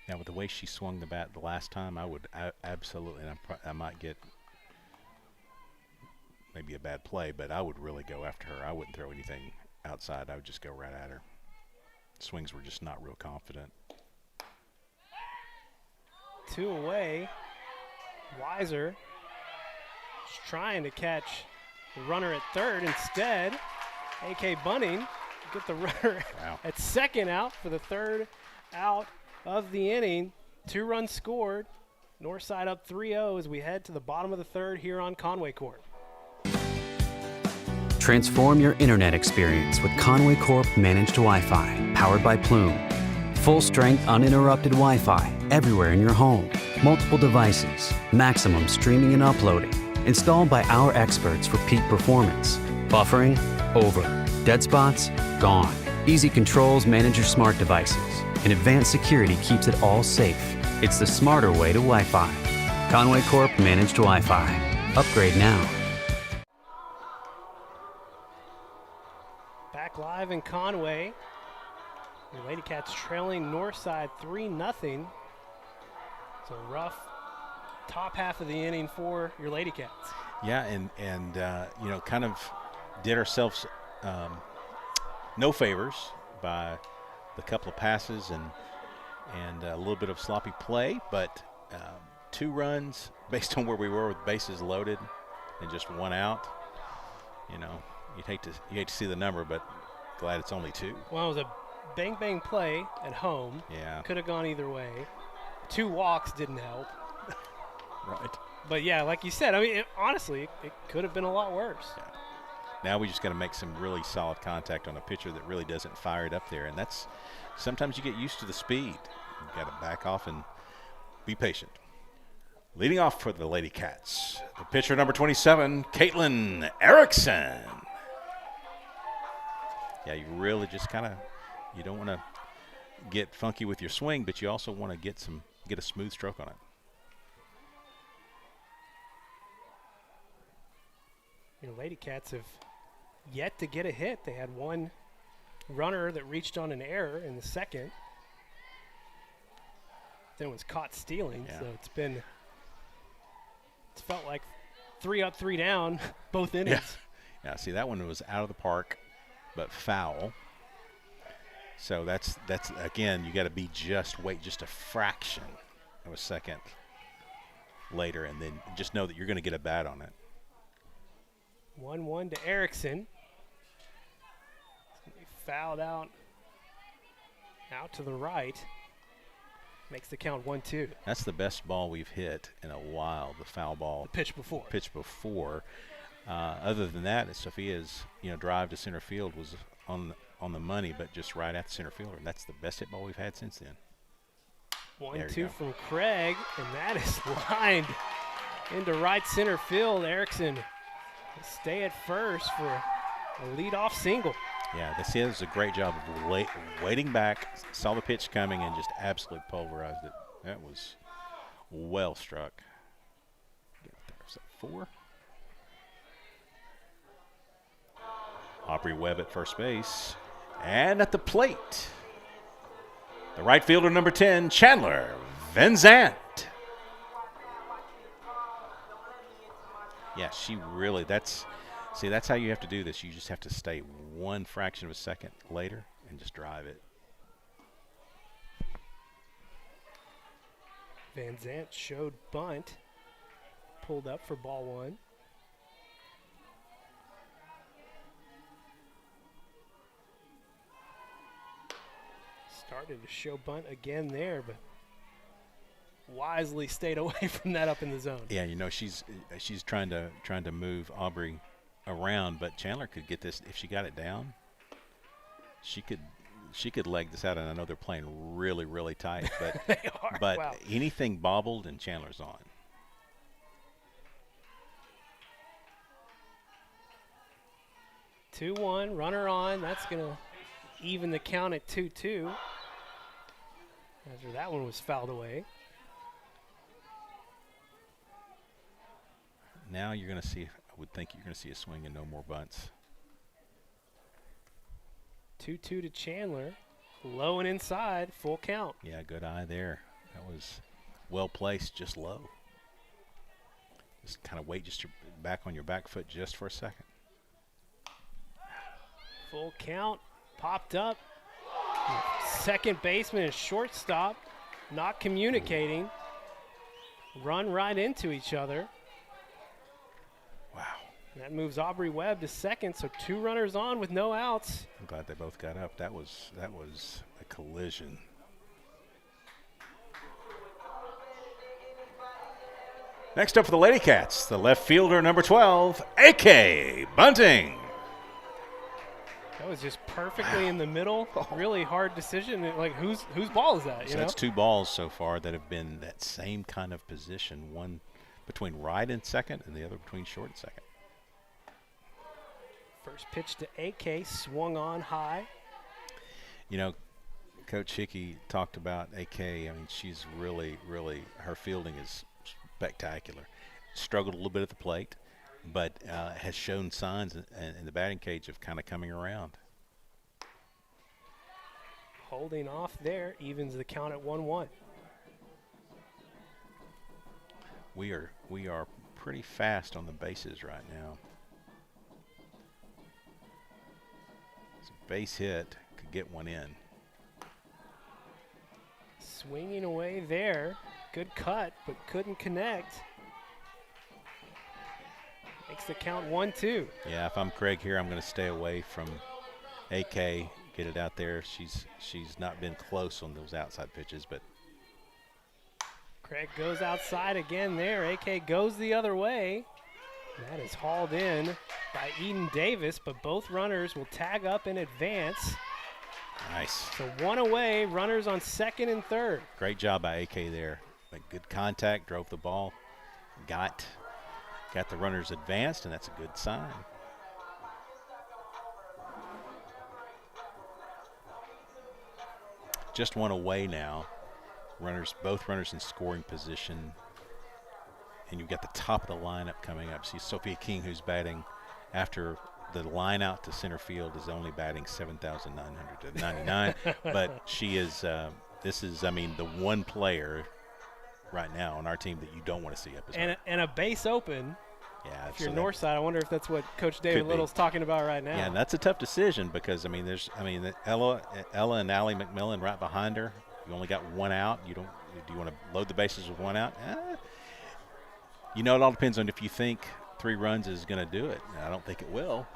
Now, with the way she swung the bat the last time, I would absolutely, and I might get maybe a bad play, but I would really go after her. I wouldn't throw anything outside. I would just go right at her. Swings were just not real confident. 2 away. Weiser is trying to catch the runner at third. Instead, A.K. Bunning get the runner at second out for the third out of the inning. 2 runs scored. Northside up 3-0 as we head to the bottom of the third here on Conway Corp. Transform your internet experience with Conway Corp Managed Wi-Fi, powered by Plume. Full-strength, uninterrupted Wi-Fi everywhere in your home. Multiple devices, maximum streaming and uploading. Installed by our experts for peak performance. Buffering? Over. Dead spots? Gone. Easy controls manage your smart devices. And advanced security keeps it all safe. It's the smarter way to Wi-Fi. Conway Corp Managed Wi-Fi. Upgrade now. Back live in Conway. The Lady Cats trailing Northside 3-0. It's a rough top half of the inning for your Lady Cats. Yeah, and you know, kind of did ourselves no favors by the couple of passes and a little bit of sloppy play, but 2 runs based on where we were with bases loaded and just 1 out. You know, you hate to see the number, but glad it's only 2. Well, it was a bang play at home. Yeah. Could have gone either way. 2 walks didn't help. Right. But yeah, like you said, I mean, honestly, it could have been a lot worse. Yeah. Now we just got to make some really solid contact on a pitcher that really doesn't fire it up there. And that's sometimes you get used to the speed. You've got to back off and be patient. Leading off for the Lady Cats, the pitcher number 27, Caitlyn Erickson. Yeah, you really just kind of, you don't want to get funky with your swing, but you also want to get a smooth stroke on it. You know, Lady Cats have yet to get a hit. They had one runner that reached on an error in the second. Then was caught stealing, so it's felt like 3 up, 3 down, both innings. Yeah, see, that one was out of the park, but foul. So that's again, you got to wait just a fraction of a second later, and then just know that you're going to get a bat on it. 1-1 to Erickson. Fouled out to the right. Makes the count 1-2. That's the best ball we've hit in a while, the foul ball. The pitch before. Other than that, Sophia's drive to center field was on the money, but just right at the center fielder, and that's the best hit ball we've had since then. 1-2 from Craig, and that is lined into right center field. Erickson stay at first for a leadoff single. Yeah, this is a great job of waiting back, saw the pitch coming, and just absolutely pulverized it. That was well struck. Get up there. Is that 4? Aubrey Webb at first base. And at the plate, the right fielder, number 10, Chandler Van Yeah, she really, that's how you have to do this. You just have to stay one fraction of a second later and just drive it. Van Zandt showed bunt, pulled up for ball 1. Started to show bunt again there, but wisely stayed away from that up in the zone. Yeah, she's trying to move Aubrey around, but Chandler could get this if she got it down. She could leg this out, and I know they're playing really, really tight, but they are. But wow. Anything bobbled and Chandler's on. Two 2-1, runner on. That's gonna even the count at 2-2. After that one was fouled away. Now you're going to see, I would think you're going to see a swing and no more bunts. 2-2 to Chandler. Low and inside, full count. Yeah, good eye there. That was well placed, just low. Just kind of wait, just back on your back foot just for a second. Full count, popped up. Second baseman and shortstop not communicating. Run right into each other. Wow. That moves Aubrey Webb to second, so 2 runners on with no outs. I'm glad they both got up. That was a collision. Next up for the Lady Cats, the left fielder, number 12, A.K. Bunting. That was just perfectly in the middle. Really hard decision. Like, whose ball is that? So that's 2 balls so far that have been that same kind of position. One between right and second, and the other between short and second. First pitch to AK, swung on high. Coach Hickey talked about AK. I mean, she's really, her fielding is spectacular. Struggled a little bit at the plate, but has shown signs in the batting cage of kind of coming around. Holding off there, evens the count at 1-1. We are pretty fast on the bases right now. It's a base hit, could get one in. Swinging away there. Good cut, but couldn't connect. Makes the count 1-2. Yeah, if I'm Craig here, I'm going to stay away from AK, get it out there. She's not been close on those outside pitches, but Craig goes outside again there. AK goes the other way. That is hauled in by Eden Davis, but both runners will tag up and advance. Nice. So one away, runners on second and third. Great job by AK there. Like good contact, drove the ball, got the runners advanced, and that's a good sign. Just one away now. Both runners in scoring position. And you've got the top of the lineup coming up. See Sophia King, who's batting after the line out to center field, is only batting 7,999. But she is, this is, I mean, the one player right now on our team that you don't want to see up as well. And a base open. Yeah, if you're Northside, I wonder if that's what Coach David Little's talking about right now. Yeah, and that's a tough decision because, Ella and Ally Mcmillan right behind her. You only got one out. Do you want to load the bases with one out? It all depends on if you think 3 runs is going to do it. I don't think it will.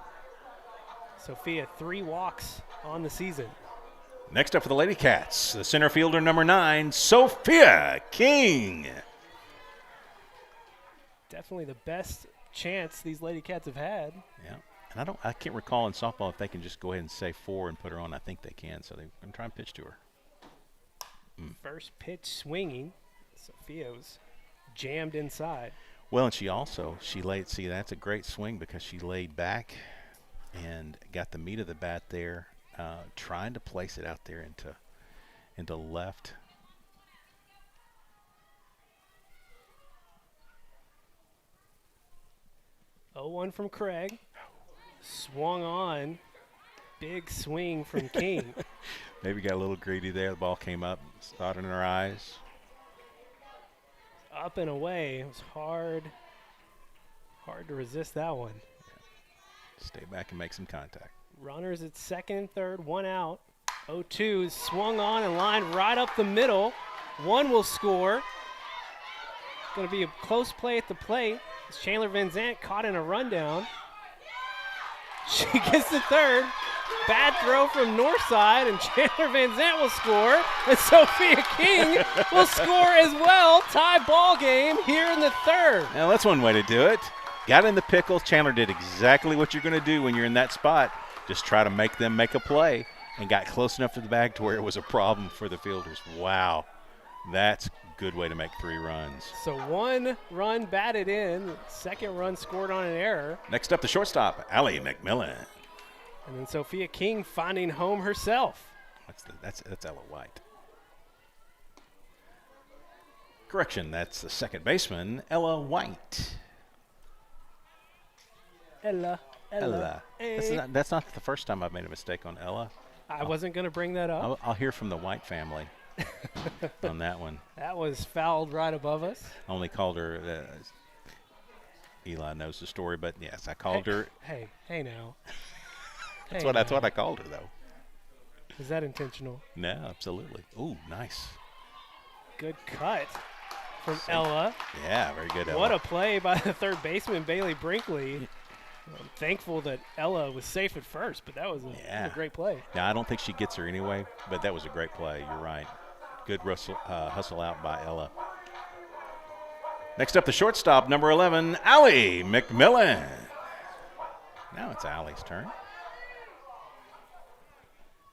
Sophia, 3 walks on the season. Next up for the Lady Cats, the center fielder number 9, Sophia King. Definitely the best chance these Lady Cats have had. Yeah, and I can't recall in softball if they can just go ahead and say 4 and put her on. I think they can, so they're going to try and pitch to her. First pitch swinging. Sophia was jammed inside. Well, and she laid, see, that's a great swing because she laid back and got the meat of the bat there, trying to place it out there into left. Oh, 1 from Craig. Swung on. Big swing from King. Maybe got a little greedy there. The ball came up, started in her eyes. Up and away. It was hard to resist that one. Yeah. Stay back and make some contact. Runners at second and third, 1 out. 0-2 is swung on and lined right up the middle. 1 will score. Going to be a close play at the plate. As Chandler Van Zant caught in a rundown. She gets the third. Bad throw from Northside, and Chandler Van Zant will score. And Sophia King will score as well. Tie ball game here in the third. Now that's one way to do it. Got in the pickle. Chandler did exactly what you're going to do when you're in that spot. Just try to make them make a play, and got close enough to the bag to where it was a problem for the fielders. Wow, that's a good way to make 3 runs. So 1 run batted in. Second run scored on an error. Next up, the shortstop, Ally Mcmillan. And then Sophia King finding home herself. That's Ella White. Correction, that's the second baseman, Ella White. Ella. That's not the first time I've made a mistake on Ella. I wasn't going to bring that up. I'll hear from the White family on that one. That was fouled right above us. I only called her, Eli knows the story, but yes, I called her. Hey now. That's what I called her, though. Is that intentional? No, absolutely. Ooh, nice. Good cut from Ella. Yeah, very good, Ella. What a play by the third baseman, Braylee. I'm thankful that Ella was safe at first, but that was a great play. Now, I don't think she gets her anyway, but that was a great play. You're right. Good hustle out by Ella. Next up, the shortstop, number 11, Ally Mcmillan. Now it's Ally's turn.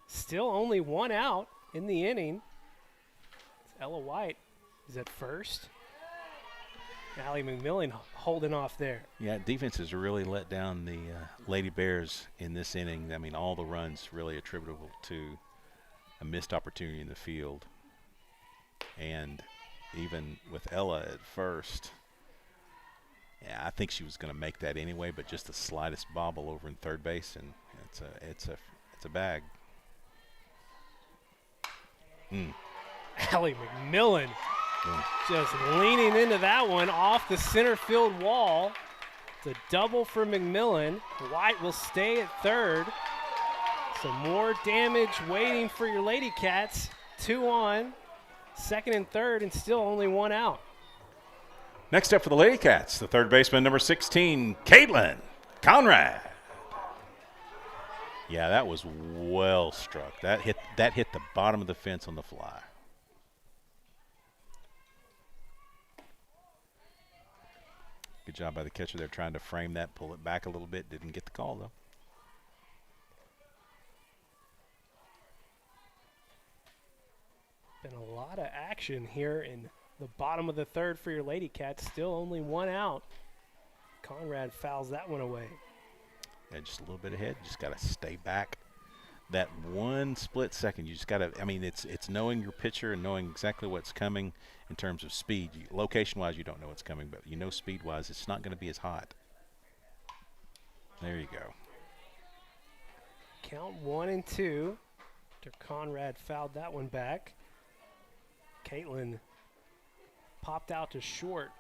Still only 1 out in the inning. It's Ella White is at first. Ally Mcmillan holding off there. Yeah, defense has really let down the Lady Bears in this inning. I mean, all the runs really attributable to a missed opportunity in the field. And even with Ella at first, yeah, I think she was going to make that anyway, but just the slightest bobble over in third base, and it's a bag. Ally Mcmillan just leaning into that one off the center field wall. It's a double for McMillan. White will stay at third. Some more damage waiting for your Lady Cats. 2 on, second and third, and still only 1 out. Next up for the Lady Cats, the third baseman, number 16, Caitlyn Conrad. Yeah, that was well struck. That hit the bottom of the fence on the fly. Good job by the catcher there trying to frame that, pull it back a little bit. Didn't get the call, though. Been a lot of action here in the bottom of the third for your Lady Cats. Still only one out. Conrad fouls that one away. Yeah, just a little bit ahead. Just got to stay back. That one split second, you just got to, I mean, it's knowing your pitcher and knowing exactly what's coming in terms of speed. Location-wise, you don't know what's coming, but you know speed-wise, it's not going to be as hot. There you go. Count 1-2. After Conrad fouled that one back. Caitlyn popped out to short.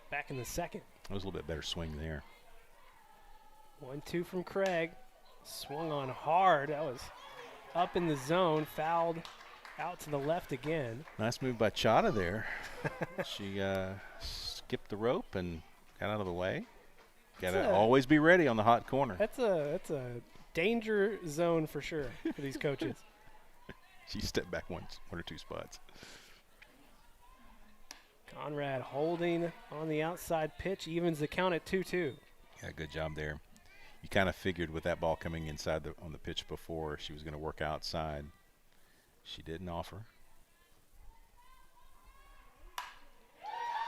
Back in the second. That was a little bit better swing there. 1-2 from Craig. Swung on hard. That was up in the zone. Fouled out to the left again. Nice move by Chata there. She skipped the rope and got out of the way. Got to always be ready on the hot corner. That's a danger zone for sure for these coaches. She stepped back one or two spots. Conrad holding on the outside pitch, evens the count at 2-2. Yeah, good job there. You kind of figured with that ball coming inside on the pitch before, she was going to work outside. She didn't offer.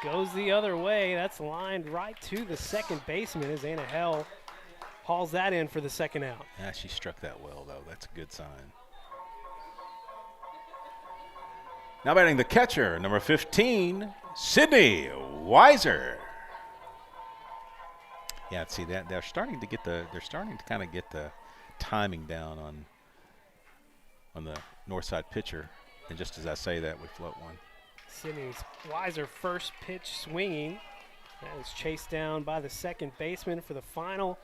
Goes the other way. That's lined right to the second baseman as Anna Hale hauls that in for the second out. Yeah, she struck that well, though. That's a good sign. Now batting the catcher, number 15, Sydney Weiser. Yeah, see that they're starting to kind of get the timing down on the Northside pitcher. And just as I say that, we float one. Sydney Weiser first pitch swinging. That is chased down by the second baseman for the final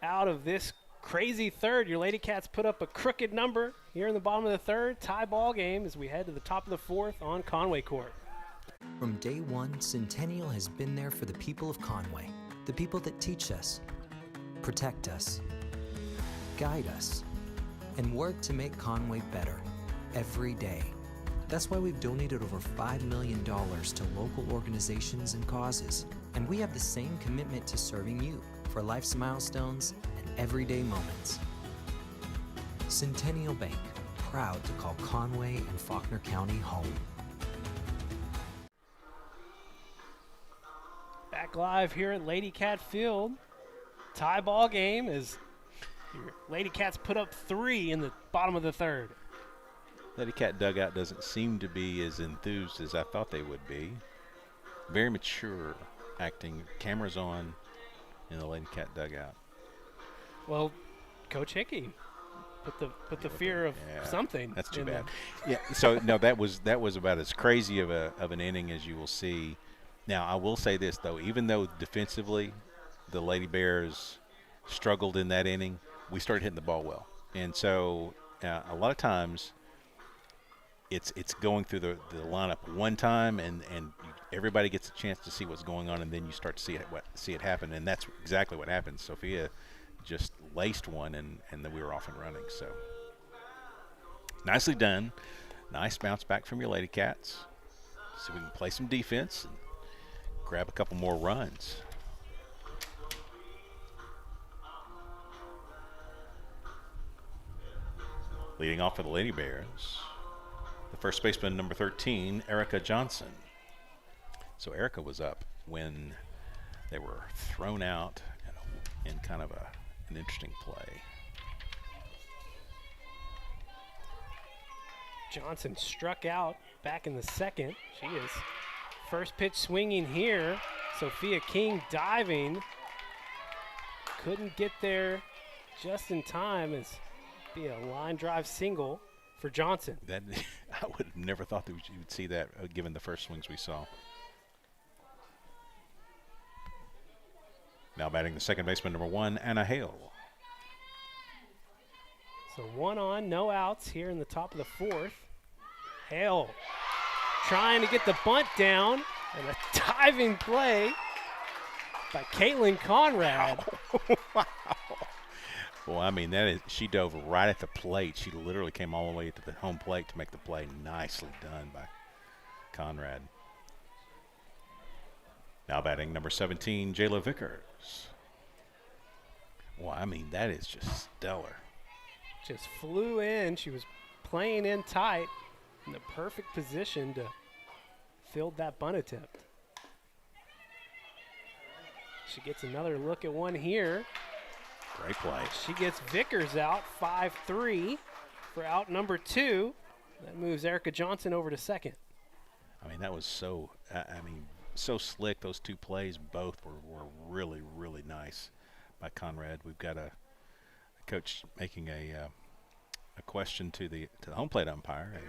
out of this crazy third. Your Lady Cats put up a crooked number here in the bottom of the third. Tie ball game as we head to the top of the fourth on Conway Corp. From day one, Centennial has been there for the people of Conway, the people that teach us, protect us, guide us, and work to make Conway better every day. That's why we've donated over $5 million to local organizations and causes, and we have the same commitment to serving you for life's milestones and everyday moments. Centennial Bank, proud to call Conway and Faulkner County home. Back live here at Lady Cat Field. Tie ball game as your Lady Cats put up 3 in the bottom of the third. Lady Cat dugout doesn't seem to be as enthused as I thought they would be. Very mature acting. Cameras on in the Lady Cat dugout. Well, Coach Hickey put the fear of something. That's too bad. Yeah. So no, that was about as crazy of an inning as you will see. Now I will say this though, even though defensively the Lady Bears struggled in that inning, we started hitting the ball well, and so a lot of times it's going through the lineup one time and everybody gets a chance to see what's going on, and then you start to see it happen, and that's exactly what happened. Sophia just laced one, and then we were off and running. So nicely done. Nice bounce back from your Lady Cats. So we can play some defense and grab a couple more runs. Leading off for the Lady Bears, the first baseman, number 13, Erica Johnson. So Erica was up when they were thrown out in kind of an interesting play. Johnson struck out back in the second. She is first pitch swinging here. Sophia King diving. Couldn't get there just in time as be a line drive single for Johnson. That I would have never thought that you would see that given the first swings we saw. Now batting the second baseman, number 1, Anna Hale. So 1 on, no outs here in the top of the fourth. Hale trying to get the bunt down, and a diving play by Caitlyn Conrad. Wow. Well, I mean, she dove right at the plate. She literally came all the way to the home plate to make the play. Nicely done by Conrad. Now batting number 17, Jayla Vickers. Well, I mean, that is just stellar. Just flew in. She was playing in tight in the perfect position to field that bunt attempt. She gets another look at one here. Great play. She gets Vickers out 5-3 for out number 2. That moves Erica Johnson over to second. I mean, that was so, so slick. Those two plays both were really, really nice by Conrad. We've got a coach making a question to the home plate umpire, and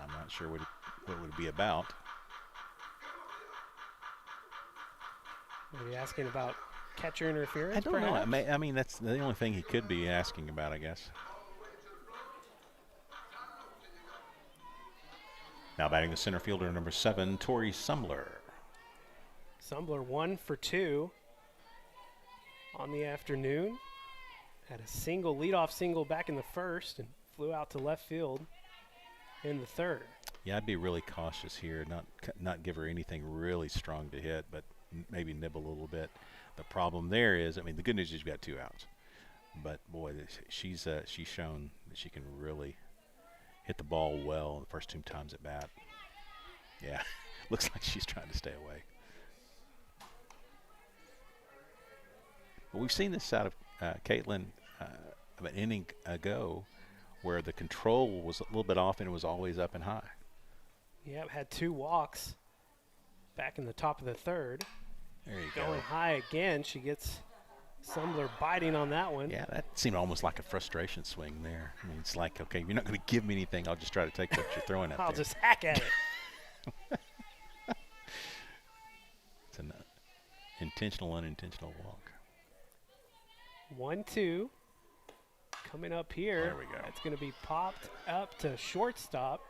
I'm not sure what it would be about. Are you asking about catcher interference? I don't perhaps? know. I mean, that's the only thing he could be asking about, I guess. Now batting the center fielder, number 7, Tori Sumler. Sumler 1 for 2 on the afternoon. Had a leadoff single back in the first and flew out to left field in the third. Yeah, I'd be really cautious here, not give her anything really strong to hit, but maybe nibble a little bit. The problem there is, I mean, the good news is you've got 2 outs. But, boy, she's shown that she can really hit the ball well the first 2 times at bat. Yeah, looks like she's trying to stay away. But we've seen this out of Caitlyn an inning ago where the control was a little bit off and it was always up and high. Yep, had 2 walks back in the top of the third. There you go. Going high again. She gets Sumler biting on that one. Yeah, that seemed almost like a frustration swing there. I mean, it's like, okay, you're not going to give me anything. I'll just try to take what you're throwing at I'll there. just hack at it. It's an intentional, unintentional walk. 1-2. Coming up here. There we go. That's going to be popped up to shortstop.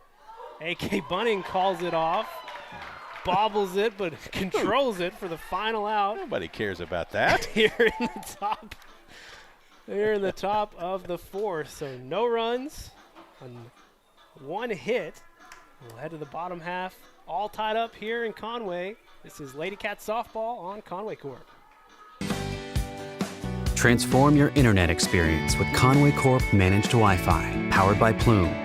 AK Bunning calls it off. Bobbles it, but controls it for the final out. Nobody cares about that. Here in the top of the 4th. So no runs on 1 hit. We'll head to the bottom half. All tied up here in Conway. This is Lady Cat Softball on Conway Corp. Transform your internet experience with Conway Corp Managed Wi-Fi, powered by Plume.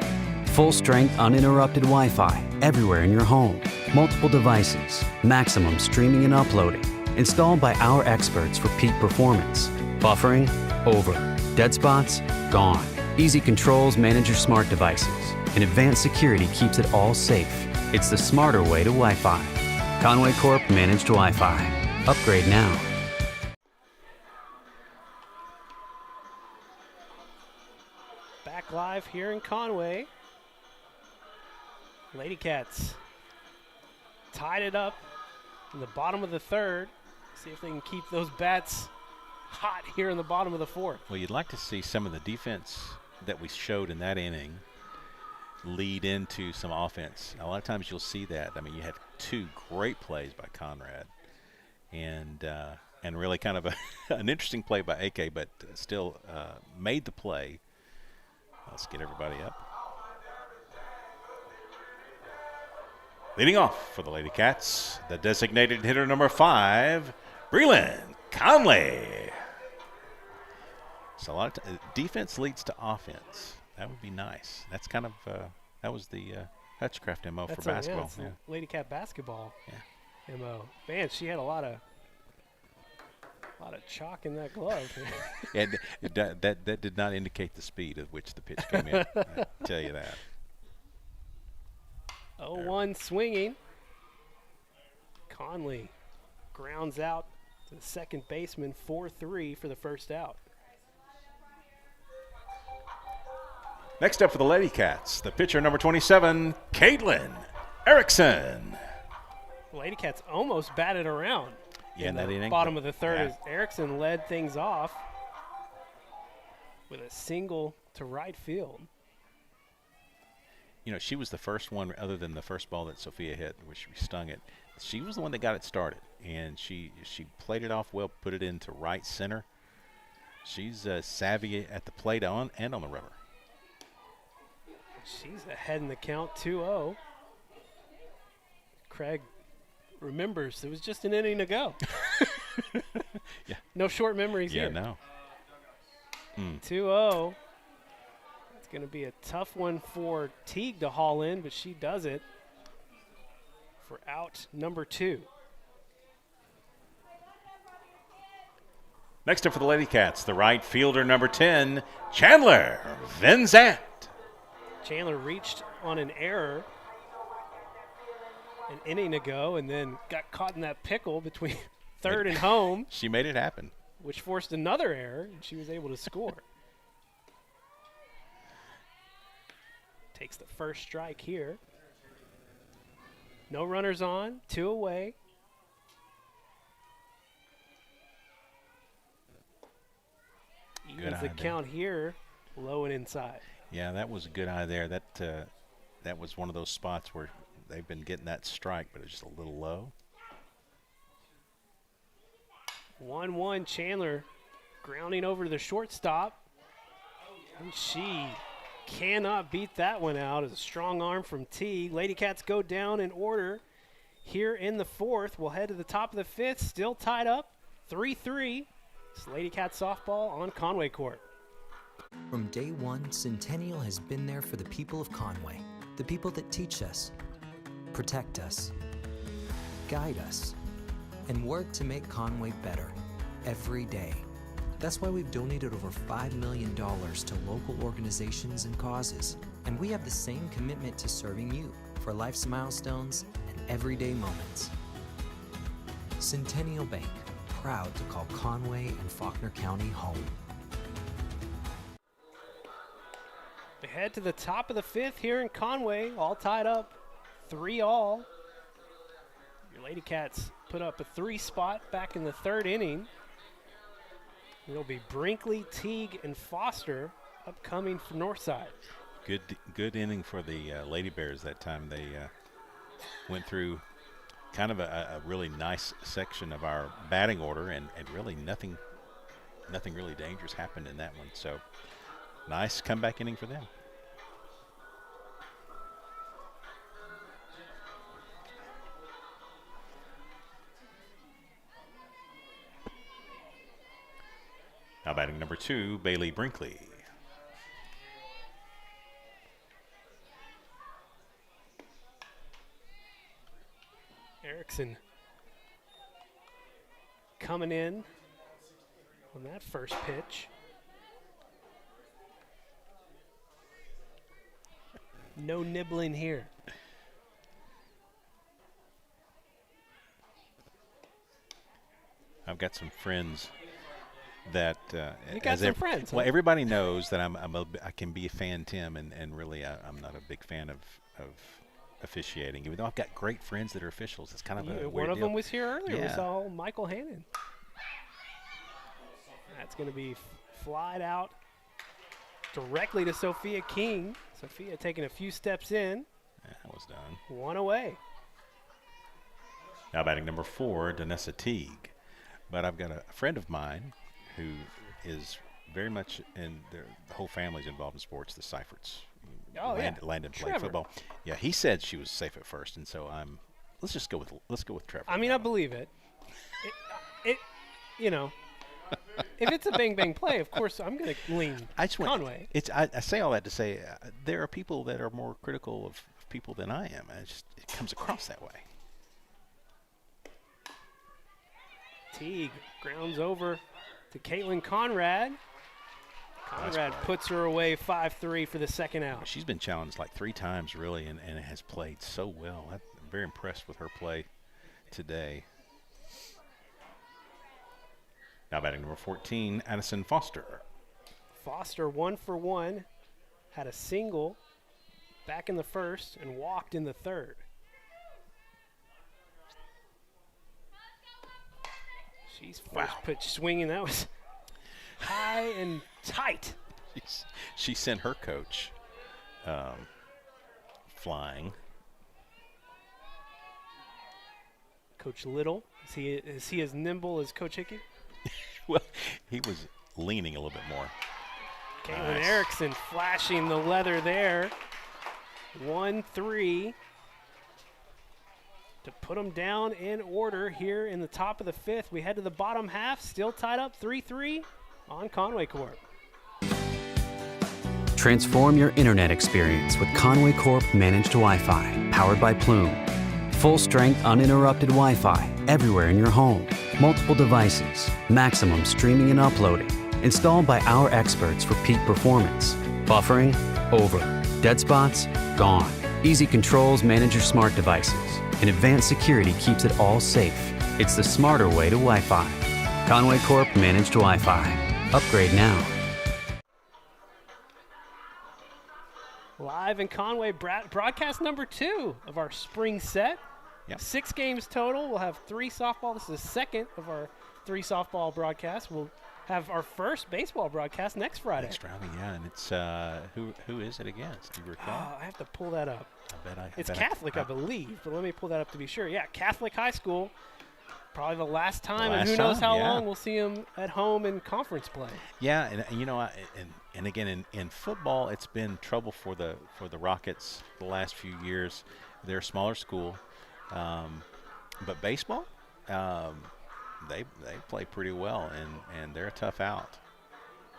Full-strength, uninterrupted Wi-Fi everywhere in your home. Multiple devices, maximum streaming and uploading. Installed by our experts for peak performance. Buffering? Over. Dead spots? Gone. Easy controls manage your smart devices. And advanced security keeps it all safe. It's the smarter way to Wi-Fi. Conway Corp Managed Wi-Fi. Upgrade now. Back live here in Conway. Lady Cats tied it up in the bottom of the 3rd. See if they can keep those bats hot here in the bottom of the 4th. Well, you'd like to see some of the defense that we showed in that inning lead into some offense. A lot of times you'll see that. I mean, you had 2 great plays by Conrad and really kind of an interesting play by AK, but still made the play. Let's get everybody up. Leading off for the Lady Cats, the designated hitter number 5, Breeland Conley. So a lot of defense leads to offense. That would be nice. That's kind of that was the Hutchcraft MO for basketball. Yeah, Lady Cat basketball MO. Man, she had a lot of chalk in that glove. And that did not indicate the speed at which the pitch came in. I tell you that. 0-1 swinging. Conley grounds out to the second baseman, 4-3 for the first out. Next up for the Lady Cats, the pitcher number 27, Caitlyn Erickson. Lady Cats almost batted around. Yeah, in that inning. Bottom of the 3rd Yeah. as Erickson led things off with a single to right field. You know, she was the first one, other than the first ball that Sophia hit, which we stung it. She was the one that got it started, and she played it off well, put it into right center. She's savvy at the plate and on the rubber. She's ahead in the count, 2-0. Craig remembers it was just an inning to go. Yeah. No short memories here. Yeah, no. 2-0. It's going to be a tough one for Teague to haul in, but she does it for out number 2. Next up for the Lady Cats, the right fielder, number 10, Chandler Venzant. Chandler reached on an error an inning ago and then got caught in that pickle between third and home, She made it happen. which forced another error, and she was able to score. Takes the first strike here. No runners on, 2 away. Evens the count here, low and inside. Yeah, that was a good eye there. That was one of those spots where they've been getting that strike, but it's just a little low. 1-1, Chandler grounding over to the shortstop. And she cannot beat that one out. As a strong arm from Teague. Lady Cats go down in order here in the 4th. We'll head to the top of the 5th, still tied up, 3-3. It's Lady Cat softball on Conway Corp. From day one, Centennial has been there for the people of Conway, the people that teach us, protect us, guide us, and work to make Conway better every day. That's why we've donated over $5 million to local organizations and causes, and we have the same commitment to serving you for life's milestones and everyday moments. Centennial Bank, proud to call Conway and Faulkner County home. We head to the top of the 5th here in Conway, all tied up, 3-all. Your Lady Cats put up a 3 spot back in the 3rd inning. It'll be Brinkley, Teague, and Foster upcoming from Northside. Good inning for the Lady Bears that time. They went through kind of a really nice section of our batting order, and really nothing really dangerous happened in that one. So nice comeback inning for them. Now batting number 2, Braylee Brinkley. Erickson coming in on that first pitch. No nibbling here. I've got some friends that You got some friends, huh? Well, everybody knows that I can be a fan, Tim, and really I'm not a big fan of officiating. Even though I've got great friends that are officials, it's kind of a weird one of deal. them was here earlier. Yeah. We saw Michael Hannon. That's going to be flied out directly to Sophia King. Sophia taking a few steps in. That was done. 1 away. Now batting number 4, Vanessa Teague. But I've got a friend of mine who is very much in the whole family's involved in sports, the Seiferts. Oh, yeah. Landon played Trevor. football. Yeah, he said she was safe at first, and so let's go with Trevor. I mean, I believe it. You know, if it's a bang play, of course I'm going to lean Conway. I say all that to say there are people that are more critical of people than I am. It comes across that way. Teague grounds over to Caitlyn Conrad. Conrad puts her away 5-3 for the second out. She's been challenged like 3 times, really, and has played so well. I'm very impressed with her play today. Now batting number 14, Addison Foster. Foster 1 for 1, had a single back in the first and walked in the third. She's first pitch swinging. That was high and tight. She sent her coach flying. Coach Little, is he as nimble as Coach Hickey? Well, he was leaning a little bit more. Caitlyn Erickson flashing the leather there. 1-3. to put them down in order here in the top of the fifth. We head to the bottom half, still tied up 3-3 on Conway Corp. Transform your internet experience with Conway Corp Managed Wi-Fi, powered by Plume. Full strength, uninterrupted Wi-Fi everywhere in your home. Multiple devices, maximum streaming and uploading. Installed by our experts for peak performance. Buffering, over. Dead spots, gone. Easy controls manage your smart devices. And advanced security keeps it all safe. It's the smarter way to Wi-Fi. Conway Corp Managed Wi-Fi. Upgrade now. Live in Conway, broadcast number 2 of our spring set. Yep. 6 games total. We'll have 3 softball. This is the second of our 3 softball broadcasts. We'll have our first baseball broadcast next Friday. Next Friday, yeah. And it's who is it against? Do you recall? I have to pull that up. It's bet Catholic, I believe, but let me pull that up to be sure. Yeah, Catholic High School. Probably the last time, and who knows how long we'll see them at home in conference play. Yeah, and you know, and again in football, it's been trouble for the Rockets the last few years. They're a smaller school, but baseball, they play pretty well, and they're a tough out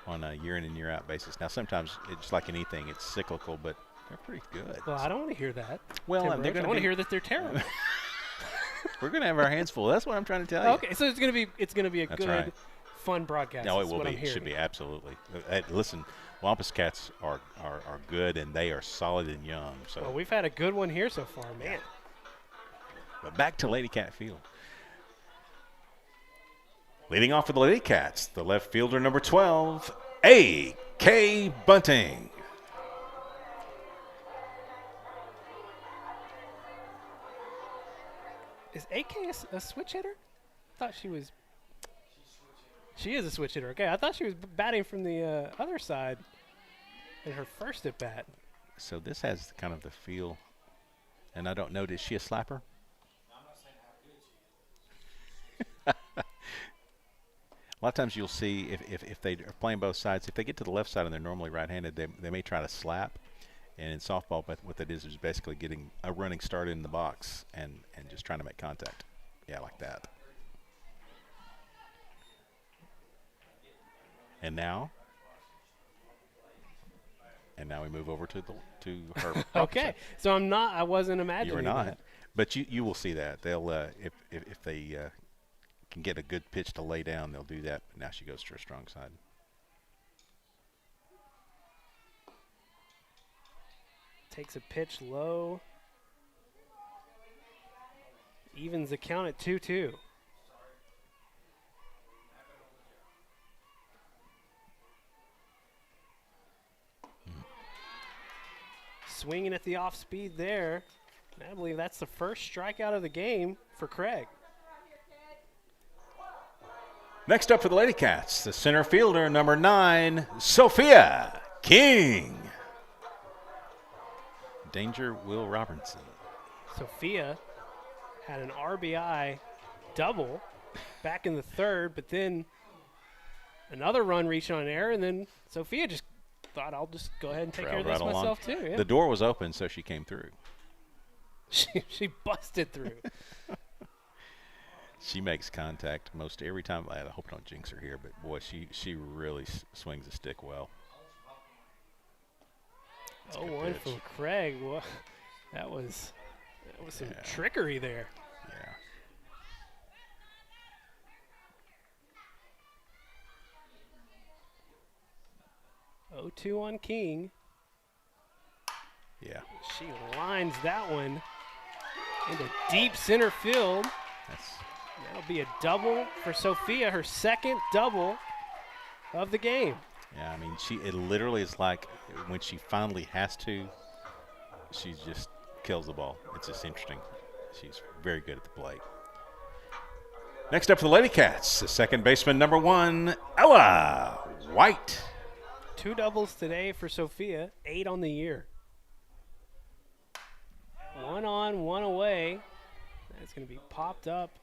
on a year in and year out basis. Now sometimes it's like anything, it's cyclical, but they're pretty good. Well, I don't want to hear that. Well, I want to hear that they're terrible. We're gonna have our hands full. That's what I'm trying to tell you. Okay, so it's gonna be a good, right. fun broadcast. No, it will be. It should be absolutely. Listen, Wampus Cats are good, and they are solid and young. So well, we've had a good one here so far, man. But back to Lady Cat Field. Leading off for the Lady Cats, the left fielder number 12, A.K. Bunting. Is AK a switch hitter? I thought she was. She is a switch hitter. Okay, I thought she was batting from the other side in her first at bat. So this has kind of the feel, and I don't know. Is she a slapper? No, I'm not saying how good she is. A lot of times you'll see if they are playing both sides, if they get to the left side and they're normally right-handed, they may try to slap. And in softball, but what that is basically getting a running start in the box and just trying to make contact. Yeah, like that. And now we move over to her. Okay, so I wasn't imagining. You were not, that. but you will see that they'll if they can get a good pitch to lay down, they'll do that. But now she goes to her strong side. Takes a pitch low. Evens the count at 2-2. Swinging at the off speed there. And I believe that's the first strikeout of the game for Craig. Next up for the Lady Cats, the center fielder, number 9, Sophia King. Danger Will Robinson. Sophia had an RBI double back in the third, but then another run reached on air, and then Sophia just thought, I'll just go ahead and take care of this myself too. Yeah. The door was open, so she came through. She busted through. She makes contact most every time. I hope I don't jinx her here, but boy, she really swings the stick well. 0-1 from Craig. Well, that was some trickery there. Yeah. 0-2 on King. Yeah. She lines that one into deep center field. That'll be a double for Sophia, her second double of the game. Yeah, I mean, it literally is like when she finally has to, she just kills the ball. It's just interesting. She's very good at the plate. Next up for the Lady Cats, the second baseman, number 1, Ella White. 2 doubles today for Sophia, 8 on the year. 1 on, 1 away. That's going to be popped up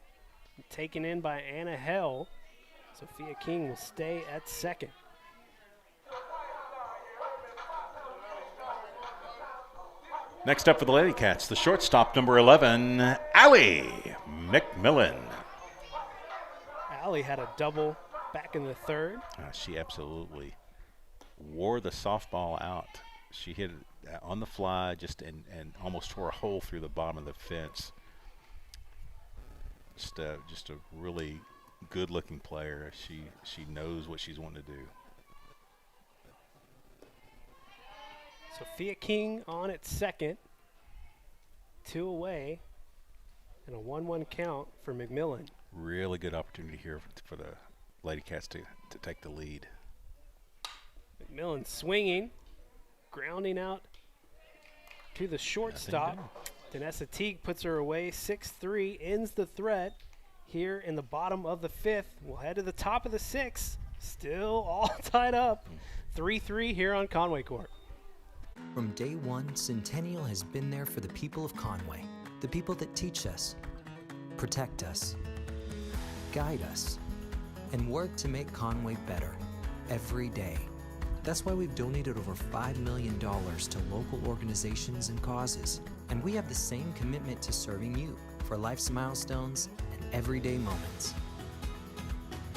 and taken in by Anna Hale. Sophia King will stay at second. Next up for the Lady Cats, the shortstop, number 11, Ally Mcmillan. Ally had a double back in the third. She absolutely wore the softball out. She hit it on the fly and almost tore a hole through the bottom of the fence. Just a really good-looking player. She knows what she's wanting to do. Sophia King on at second. 2 away. And a 1-1 count for McMillan. Really good opportunity here for the Lady Cats to take the lead. McMillan swinging. Grounding out to the shortstop. Vanessa Teague puts her away. 6-3 ends the threat here in the bottom of the 5th. We'll head to the top of the 6th. Still all tied up. 3-3 here on Conway Corp. From day one, Centennial has been there for the people of Conway, the people that teach us, protect us, guide us, and work to make Conway better every day. That's why we've donated over $5 million to local organizations and causes, and we have the same commitment to serving you for life's milestones and everyday moments.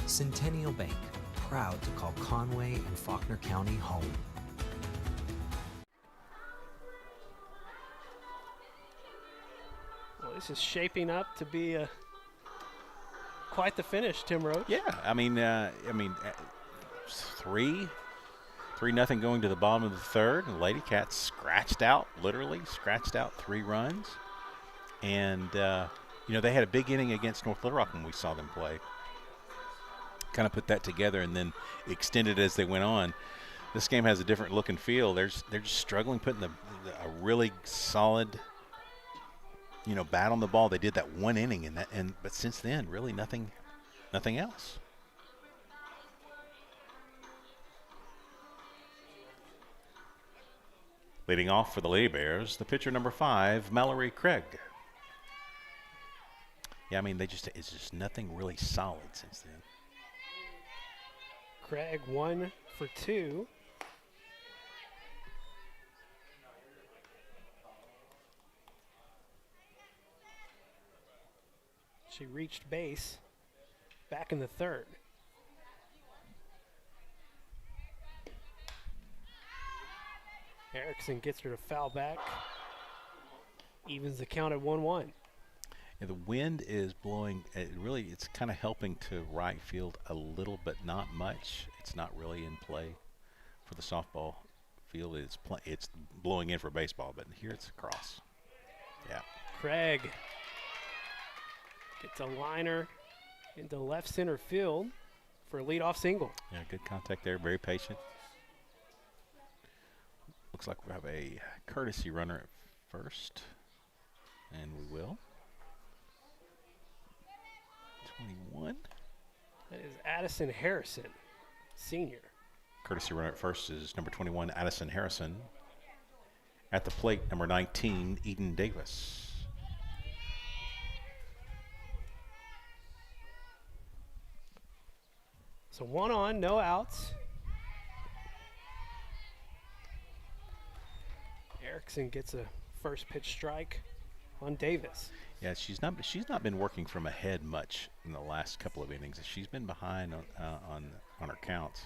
Centennial Bank, proud to call Conway and Faulkner County home. Well, this is shaping up to be quite the finish, Tim Roach. Yeah, I mean, 3-0 going to the bottom of the third. And the Lady Cats literally scratched out 3 runs. And, they had a big inning against North Little Rock when we saw them play. Kind of put that together and then extended as they went on. This game has a different look and feel. They're just struggling putting a really solid – bat on the ball. They did that 1 inning but since then, really nothing else. Leading off for the Lady Bears, the pitcher number 5, Mallory Craig. Yeah, I mean, it's just nothing really solid since then. Craig 1 for 2. She reached base back in the third. Erickson gets her to foul back. Evens the count at 1-1. Yeah, the wind is blowing. It's kind of helping to right field a little, but not much. It's not really in play for the softball field. It's blowing in for baseball, but here it's across. Yeah. Craig gets a liner into left center field for a leadoff single. Yeah, good contact there. Very patient. Looks like we have a courtesy runner at first, and we will. 21. That is Addison Harrison, senior. Courtesy runner at first is number 21, Addison Harrison. At the plate, number 19, Eden Davis. So 1 on, no outs. Erickson gets a first pitch strike on Davis. Yeah, she's not been working from ahead much in the last couple of innings. She's been behind on her counts.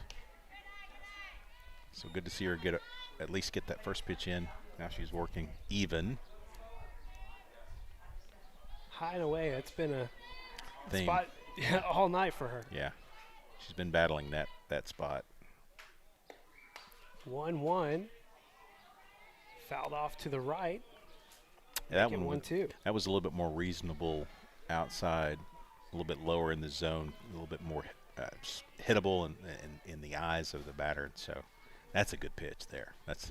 So good to see her at least get that first pitch in. Now she's working even. High and away, it's been a thing spot all night for her. Yeah, she's been battling that spot. 1-1. Fouled off to the right. Yeah, that one 1-2. That was a little bit more reasonable outside, a little bit lower in the zone, a little bit more hittable in the eyes of the batter. So that's a good pitch there. That's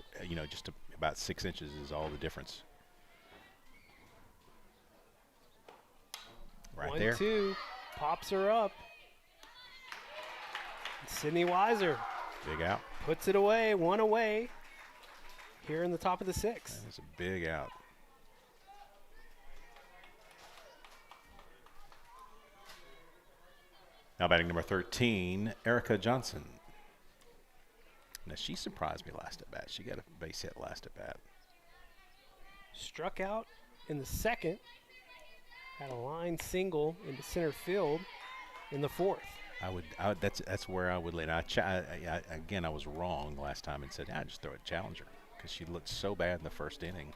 just about 6 inches is all the difference. Right there. 1-2 pops her up. Sydney Weiser Big out. puts it away, 1 away. Here in the top of the 6th. That was a big out. Now batting number 13, Erica Johnson. Now she surprised me last at bat. She got a base hit last at bat. struck out in the second, had a line single into center field in the fourth. That's where I would lean. Again, I was wrong last time and said, just throw a challenger because she looked so bad in the first inning.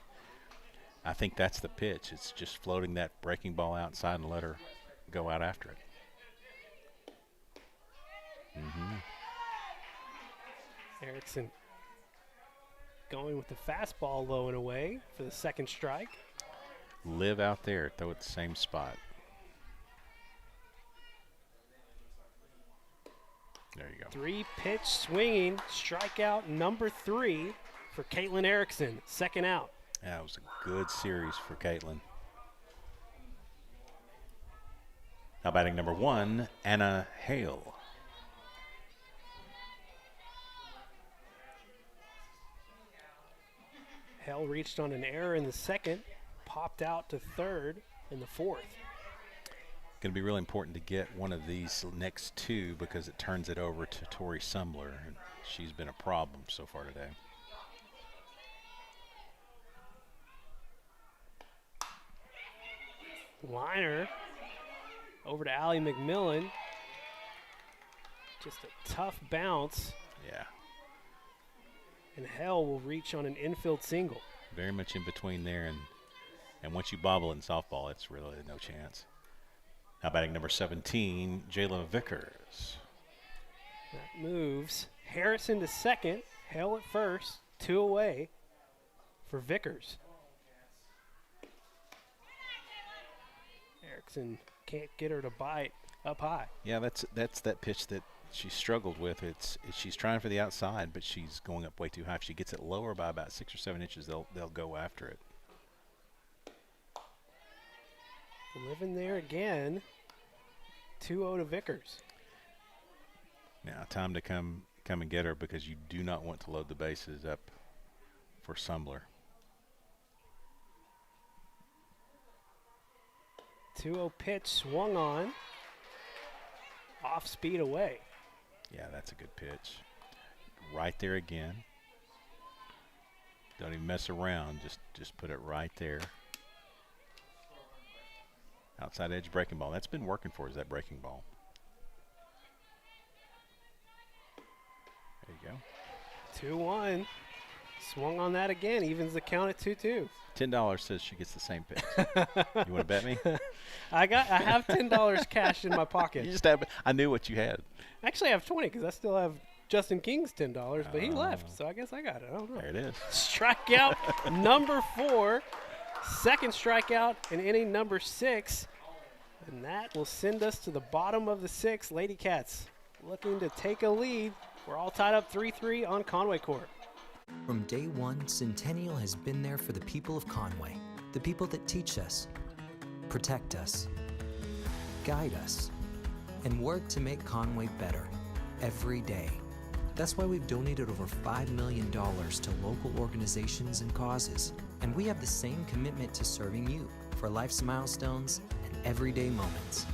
I think that's the pitch. It's just floating that breaking ball outside and let her go out after it. Erickson going with the fastball low and away for the second strike. Live out there, throw it the same spot. There you go. 3-pitch swinging, strikeout number 3 for Caitlyn Erickson, second out. Yeah, it was a good series for Caitlyn. Now batting number 1, Anna Hale. Hale reached on an error in the second, popped out to third in the fourth. Going to be really important to get one of these next two because it turns it over to Tori Sumler, and she's been a problem so far today. Liner over to Ally Mcmillan. Just a tough bounce. Yeah. And Hale will reach on an infield single. Very much in between there, and once you bobble in softball, it's really no chance. Now batting number 17, Jayla Vickers. That moves Harrison to second, Hale at first, 2 away for Vickers. Erickson can't get her to bite up high. Yeah, that's that pitch that she struggled with. She's trying for the outside, but she's going up way too high. If she gets it lower by about 6 or 7 inches, they'll go after it. Living there again. 2-0 to Vickers. Now time to come and get her because you do not want to load the bases up for Sumler. 2-0 pitch swung on. Off speed away. Yeah, that's a good pitch. Right there again. Don't even mess around. Just put it right there. Outside edge breaking ball. That's been working for us, that breaking ball. There you go. 2-1. Swung on that again. Evens the count at 2-2. $10 says she gets the same pitch. You want to bet me? I have $10 cash in my pocket. You just have. I knew what you had. Actually, I have 20 because I still have Justin King's $10, but he left, so I guess I got it. I don't know. There it is. Strikeout number 4. Second strikeout in inning number 6. And that will send us to the bottom of the 6th. Lady Cats looking to take a lead. We're all tied up 3-3 on Conway Corp. From day one, Centennial has been there for the people of Conway, the people that teach us, protect us, guide us, and work to make Conway better every day. That's why we've donated over $5 million to local organizations and causes, and we have the same commitment to serving you for life's milestones and everyday moments.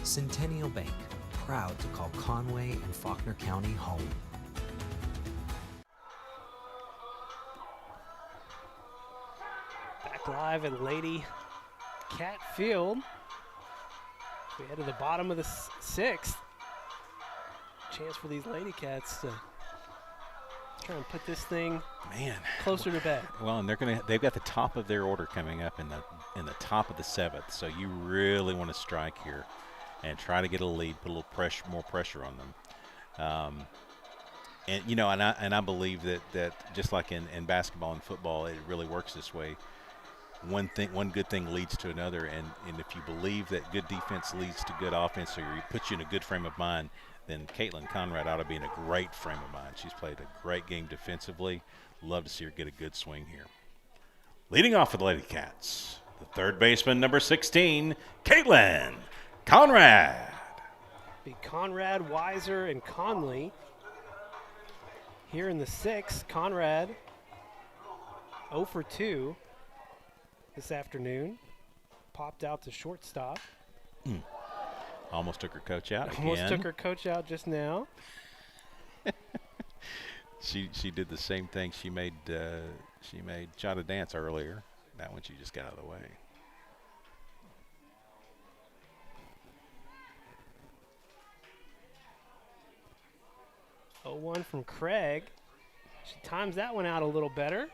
Centennial Bank, proud to call Conway and Faulkner County home. Live at Lady Cat Field. We head to the bottom of the 6th. Chance for these Lady Cats to try and put this thing closer to bed. Well, and they've got the top of their order coming up in the top of the 7th. So you really want to strike here and try to get a lead, put a little more pressure on them. And I believe that just like in basketball and football, it really works this way. One good thing leads to another, and if you believe that good defense leads to good offense, or it puts you in a good frame of mind, then Caitlyn Conrad ought to be in a great frame of mind. She's played a great game defensively. Love to see her get a good swing here. Leading off for the Lady Cats, the third baseman, number 16, Caitlyn Conrad. Be Conrad, Weiser, and Conley. Here in the 6th, Conrad 0 for 2. This afternoon, popped out to shortstop. Almost took her coach out again. Almost took her coach out just now. She did the same thing. She She made shot a dance earlier. That one she just got out of the way. Oh, 1 from Craig. She times that one out a little better.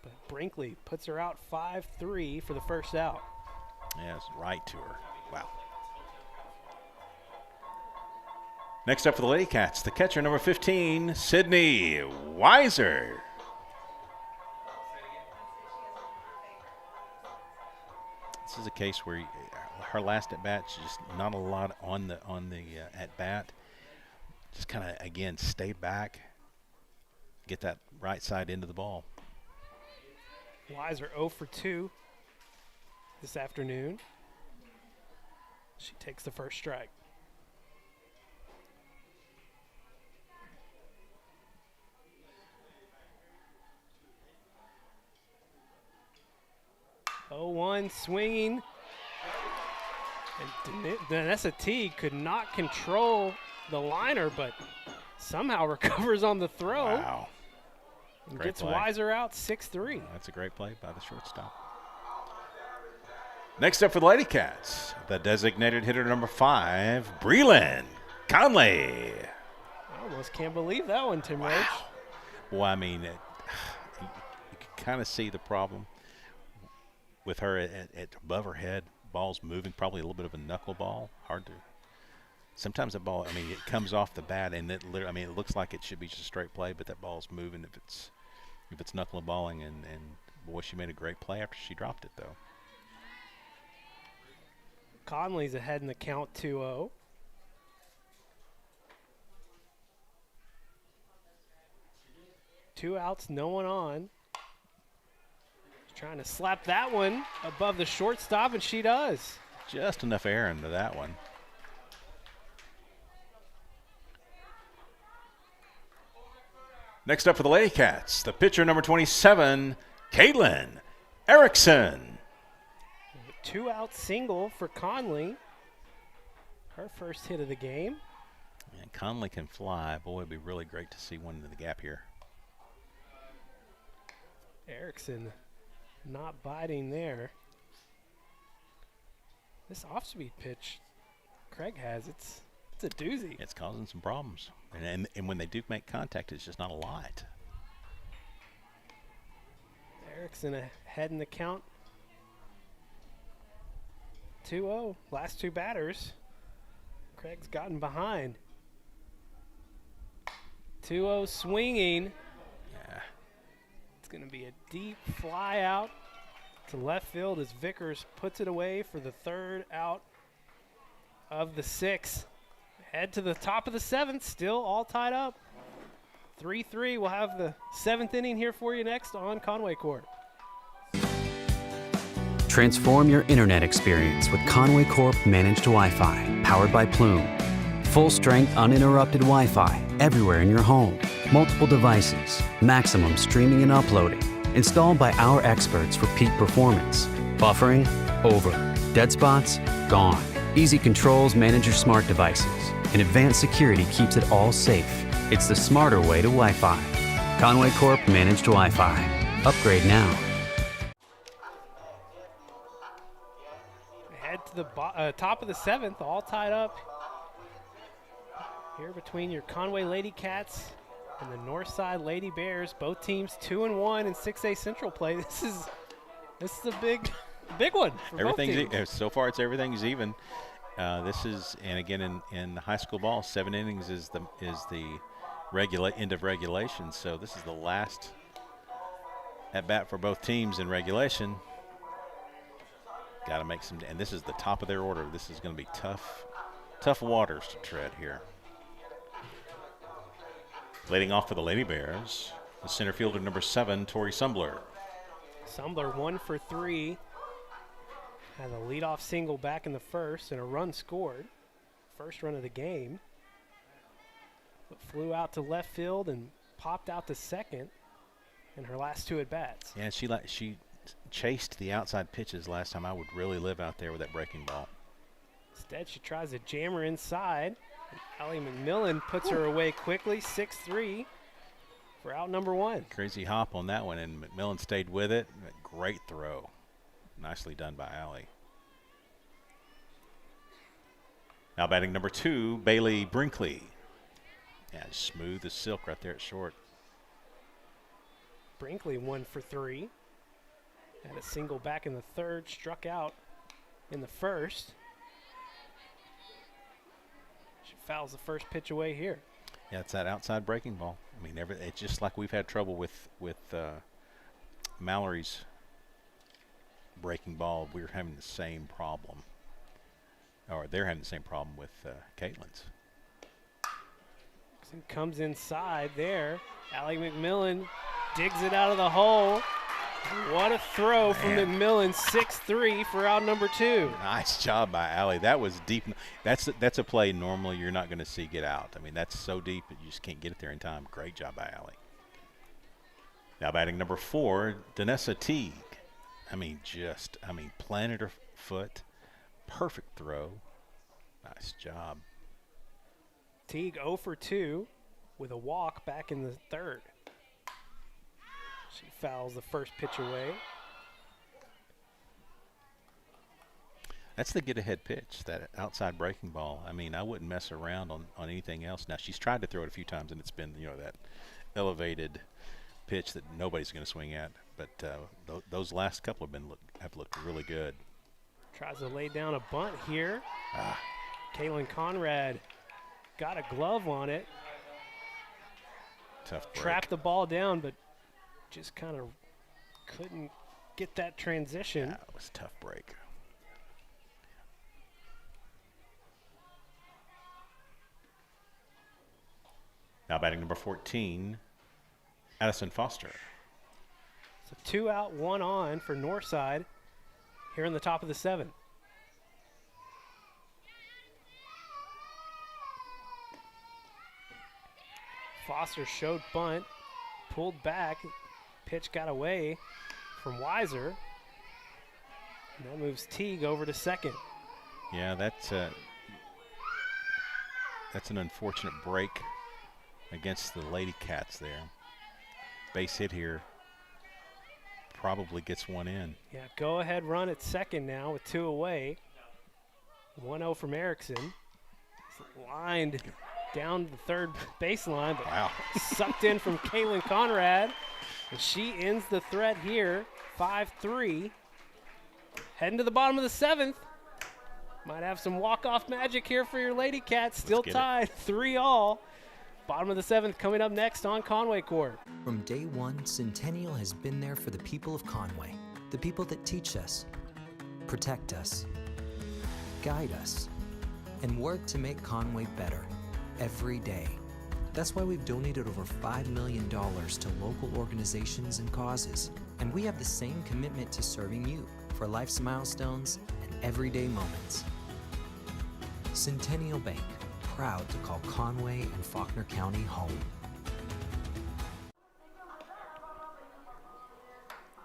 But Brinkley puts her out 5-3 for the first out. Yeah, it's right to her. Wow. Next up for the Lady Cats, the catcher, number 15, Sydney Weiser. This is a case where her last at bat, just not a lot on the at bat. Just kind of again stay back, get that right side into the ball. Weiser 0 for 2 this afternoon. She takes the first strike. Oh, 1 swinging. And Vanessa Teague could not control the liner, but somehow recovers on the throw. Wow. And Great gets play. Weiser out 6-3. That's a great play by the shortstop. Next up for the Lady Cats, the designated hitter number 5, Breeland Conley. I almost can't believe that one, Tim Roach. Well, I mean, you can kind of see the problem with her at above her head. Ball's moving, probably a little bit of a knuckleball. Hard to. Sometimes the ball, I mean, it comes off the bat and it literally, I mean, it looks like it should be just a straight play, but that ball's moving if it's knuckleballing. And boy, she made a great play after she dropped it, though. Conley's ahead in the count 2-0. Two outs, no one on. Trying to slap that one above the shortstop, and she does. Just enough air into that one. Next up for the Lady Cats, the pitcher number 27, Caitlyn Erickson. 2-out single for Conley. Her first hit of the game. And Conley can fly. Boy, it'd be really great to see one into the gap here. Erickson not biting there. This off-speed pitch Craig has, it's a doozy. It's causing some problems. And when they do make contact, it's just not a lot. Erickson ahead in the count. 2-0. Last two batters. Craig's gotten behind. 2-0 swinging. Yeah. It's going to be a deep fly out to left field as Vickers puts it away for the third out of the sixth. Head to the top of the seventh, still all tied up. 3-3. We'll have the seventh inning here for you next on Conway Corp. Transform your internet experience with Conway Corp Managed Wi-Fi, powered by Plume. Full-strength, uninterrupted Wi-Fi everywhere in your home. Multiple devices, maximum streaming and uploading. Installed by our experts for peak performance. Buffering? Over. Dead spots? Gone. Easy controls manage your smart devices. And advanced security keeps it all safe. It's the smarter way to Wi-Fi. Conway Corp Managed Wi-Fi. Upgrade now. Head to the top of the seventh, all tied up here between your Conway Lady Cats and the Northside Lady Bears. Both teams 2-1 in 6A Central play. This is a big one. For Everything's both teams. so far. Everything's even. This is, and again in high school ball, 7 innings is the end of regulation. So this is the last at bat for both teams in regulation. Got to make some, and this is the top of their order. This is going to be tough waters to tread here. Leading off for the Lady Bears, the center fielder number 7, Tori Sumbler. Sumbler 1 for 3. Had a leadoff single back in the first and a run scored. First run of the game. But flew out to left field and popped out to second in her last two at-bats. Yeah, she chased the outside pitches last time. I would really live out there with that breaking ball. Instead, she tries to jam her inside. Ally Mcmillan puts her away quickly, 6-3 for out number 1. Crazy hop on that one, and McMillan stayed with it. Great throw. Nicely done by Ally. Now batting number 2, Braylee Brinkley. Yeah, smooth as silk right there at short. Brinkley 1 for 3. Had a single back in the 3rd, struck out in the 1st. She fouls the first pitch away here. Yeah, it's that outside breaking ball. I mean, it's just like we've had trouble with Mallory's breaking ball. We're having the same problem, or they're having the same problem with Caitlyn's. Comes inside there. Ally Mcmillan digs it out of the hole. What a throw from McMillan, 6-3 for out number 2. Nice job by Ally. That was deep. That's a play normally you're not going to see get out. I mean, that's so deep that you just can't get it there in time. Great job by Ally. Now batting number 4, Vanessa Teague. Planted her foot. Perfect throw. Nice job. Teague 0 for 2 with a walk back in the 3rd. She fouls the first pitch away. That's the get-ahead pitch, that outside breaking ball. I mean, I wouldn't mess around on anything else. Now, she's tried to throw it a few times, and it's been, that elevated pitch that nobody's going to swing at. But those last couple have looked really good. Tries to lay down a bunt here. Caitlyn Conrad got a glove on it. Tough break. Trapped the ball down, but just kind of couldn't get that transition. Yeah, it was a tough break. Now batting number 14, Addison Foster. So 2 out, 1 on for Northside here in the top of the 7th. Foster showed bunt, pulled back, pitch got away from Weiser. And that moves Teague over to second. Yeah, that's an unfortunate break against the Lady Cats there. Base hit here. Probably gets one in. Yeah, go ahead run at second now with 2 away. 1-0 from Erickson. It's lined down the third baseline, but wow. Sucked in from Caitlyn Conrad. And she ends the threat here, 5-3. Heading to the bottom of the 7th. Might have some walk-off magic here for your Lady Cats. Still tied, 3-all. Bottom of the 7th coming up next on Conway Corp. From day one, Centennial has been there for the people of Conway, the people that teach us, protect us, guide us, and work to make Conway better every day. That's why we've donated over $5 million to local organizations and causes, and we have the same commitment to serving you for life's milestones and everyday moments. Centennial Bank, proud to call Conway and Faulkner County home.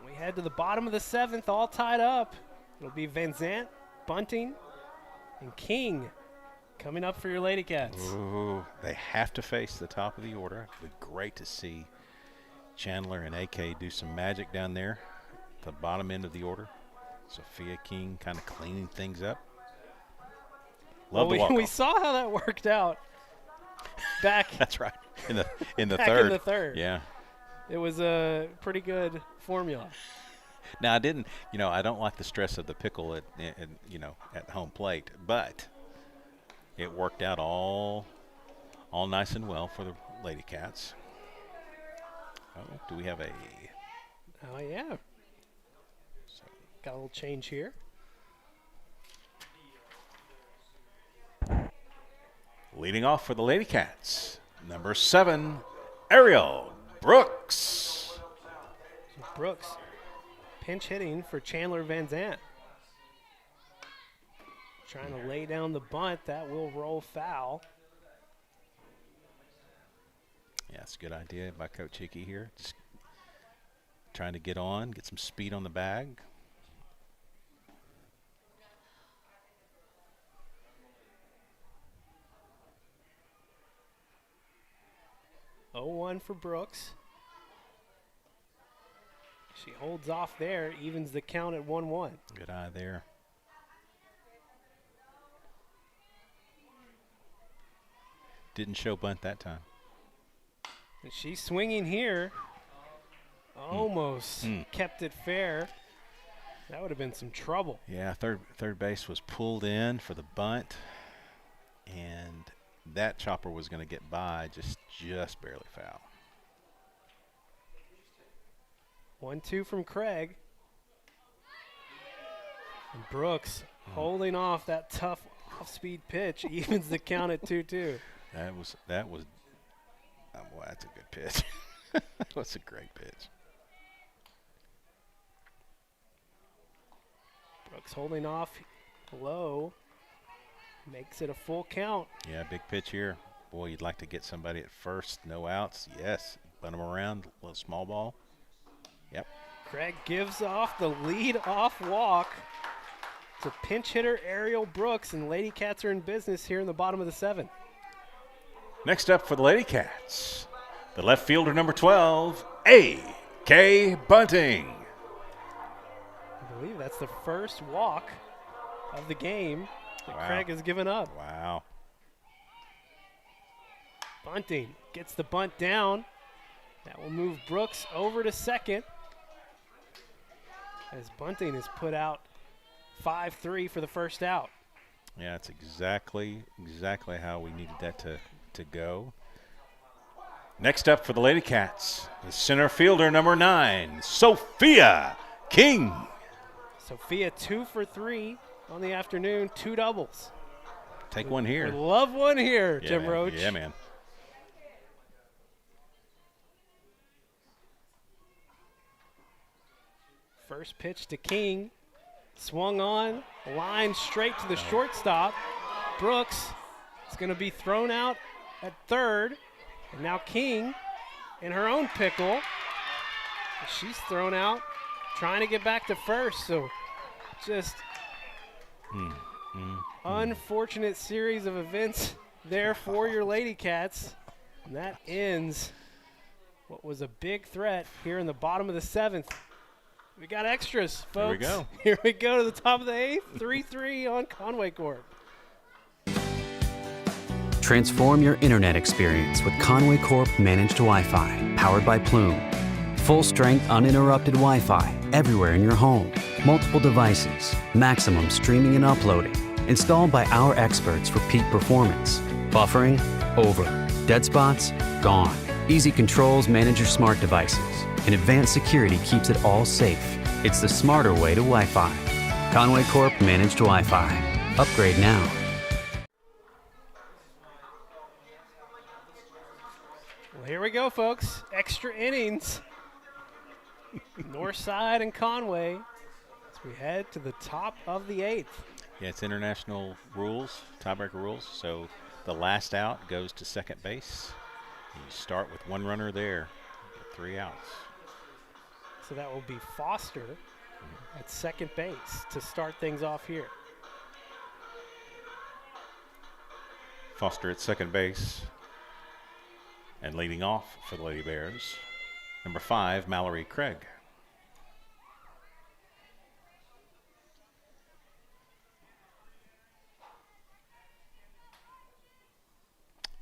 We head to the bottom of the 7th, all tied up. It'll be Van Zant, Bunting, and King coming up for your Lady Cats. Ooh, they have to face the top of the order. It would be great to see Chandler and AK do some magic down there at the bottom end of the order. Sophia King kind of cleaning things up. We saw how that worked out back. That's right. In the back third. In the third. Yeah. It was a pretty good formula. Now I didn't, I don't like the stress of the pickle at home plate, but it worked out all nice and well for the Lady Cats. Oh, do we have a? Oh yeah. So. Got a little change here. Leading off for the Lady Cats, number 7, Ariel Brooks. Brooks pinch hitting for Chandler Van Zant. Trying to lay down the bunt. That will roll foul. Yeah, it's a good idea by Coach Hickey here. Just trying to get some speed on the bag. Oh, 0-1 for Brooks. She holds off there, evens the count at 1-1. Good eye there. Didn't show bunt that time. And she's swinging here. Almost kept it fair. That would have been some trouble. Yeah, third base was pulled in for the bunt, and that chopper was going to get by, just barely foul. 1-2 from Craig. And Brooks holding off that tough off-speed pitch, evens the count at 2-2. That was well, that's a good pitch. That's a great pitch. Brooks holding off low, makes it a full count. Yeah, big pitch here. Boy, you'd like to get somebody at first, no outs. Yes, bunt them around, a little small ball. Yep. Craig gives off the lead-off walk to pinch hitter Ariel Brooks, and Lady Cats are in business here in the bottom of the 7th. Next up for the Lady Cats, the left fielder, number 12, A.K. Bunting. I believe that's the first walk of the game that Craig has given up. Wow. Bunting gets the bunt down. That will move Brooks over to second, as Bunting is put out 5-3 for the first out. Yeah, it's exactly how we needed that to go. Next up for the Lady Cats, the center fielder, number 9, Sophia King. Sophia 2 for 3 on the afternoon, 2 doubles. Take one here. We love one here, Yeah, Jim man. Roach. Yeah, man. First pitch to King. Swung on, line straight to the shortstop. Brooks is going to be thrown out at third. And now King in her own pickle. She's thrown out, trying to get back to first. So just unfortunate series of events there for your Lady Cats. And that ends what was a big threat here in the bottom of the 7th. We got extras, folks. Here we go. Here we go to the top of the 8th, 3-3 on Conway Corp. Transform your internet experience with Conway Corp Managed Wi-Fi, powered by Plume. Full strength, uninterrupted Wi-Fi everywhere in your home. Multiple devices, maximum streaming and uploading. Installed by our experts for peak performance. Buffering, over. Dead spots, gone. Easy controls manage your smart devices. And advanced security keeps it all safe. It's the smarter way to Wi-Fi. Conway Corp Managed Wi-Fi. Upgrade now. Well, here we go, folks. Extra innings. Northside and Conway as we head to the top of the 8th. Yeah, it's international rules, tiebreaker rules. So the last out goes to second base. You start with one runner there, get 3 outs. So that will be Foster at second base to start things off here. Foster at second base. And leading off for the Lady Bears, number 5, Mallory Craig.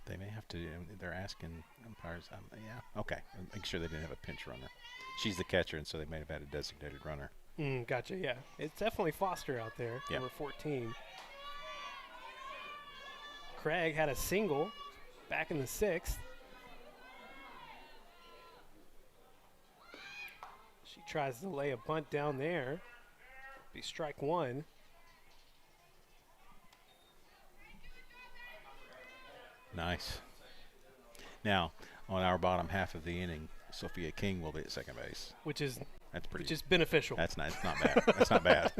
They may have to, they're asking umpires, yeah, okay. Make sure they didn't have a pinch runner. She's the catcher, and so they may have had a designated runner. Gotcha, yeah. It's definitely Foster out there, Yep. number 14. Craig had a single back in the 6th. She tries to lay a bunt down there. Be strike 1. Nice. Now, on our bottom half of the inning, Sophia King will be at second base. Which is That's pretty. which is beneficial. That's nice. Not bad. That's not bad.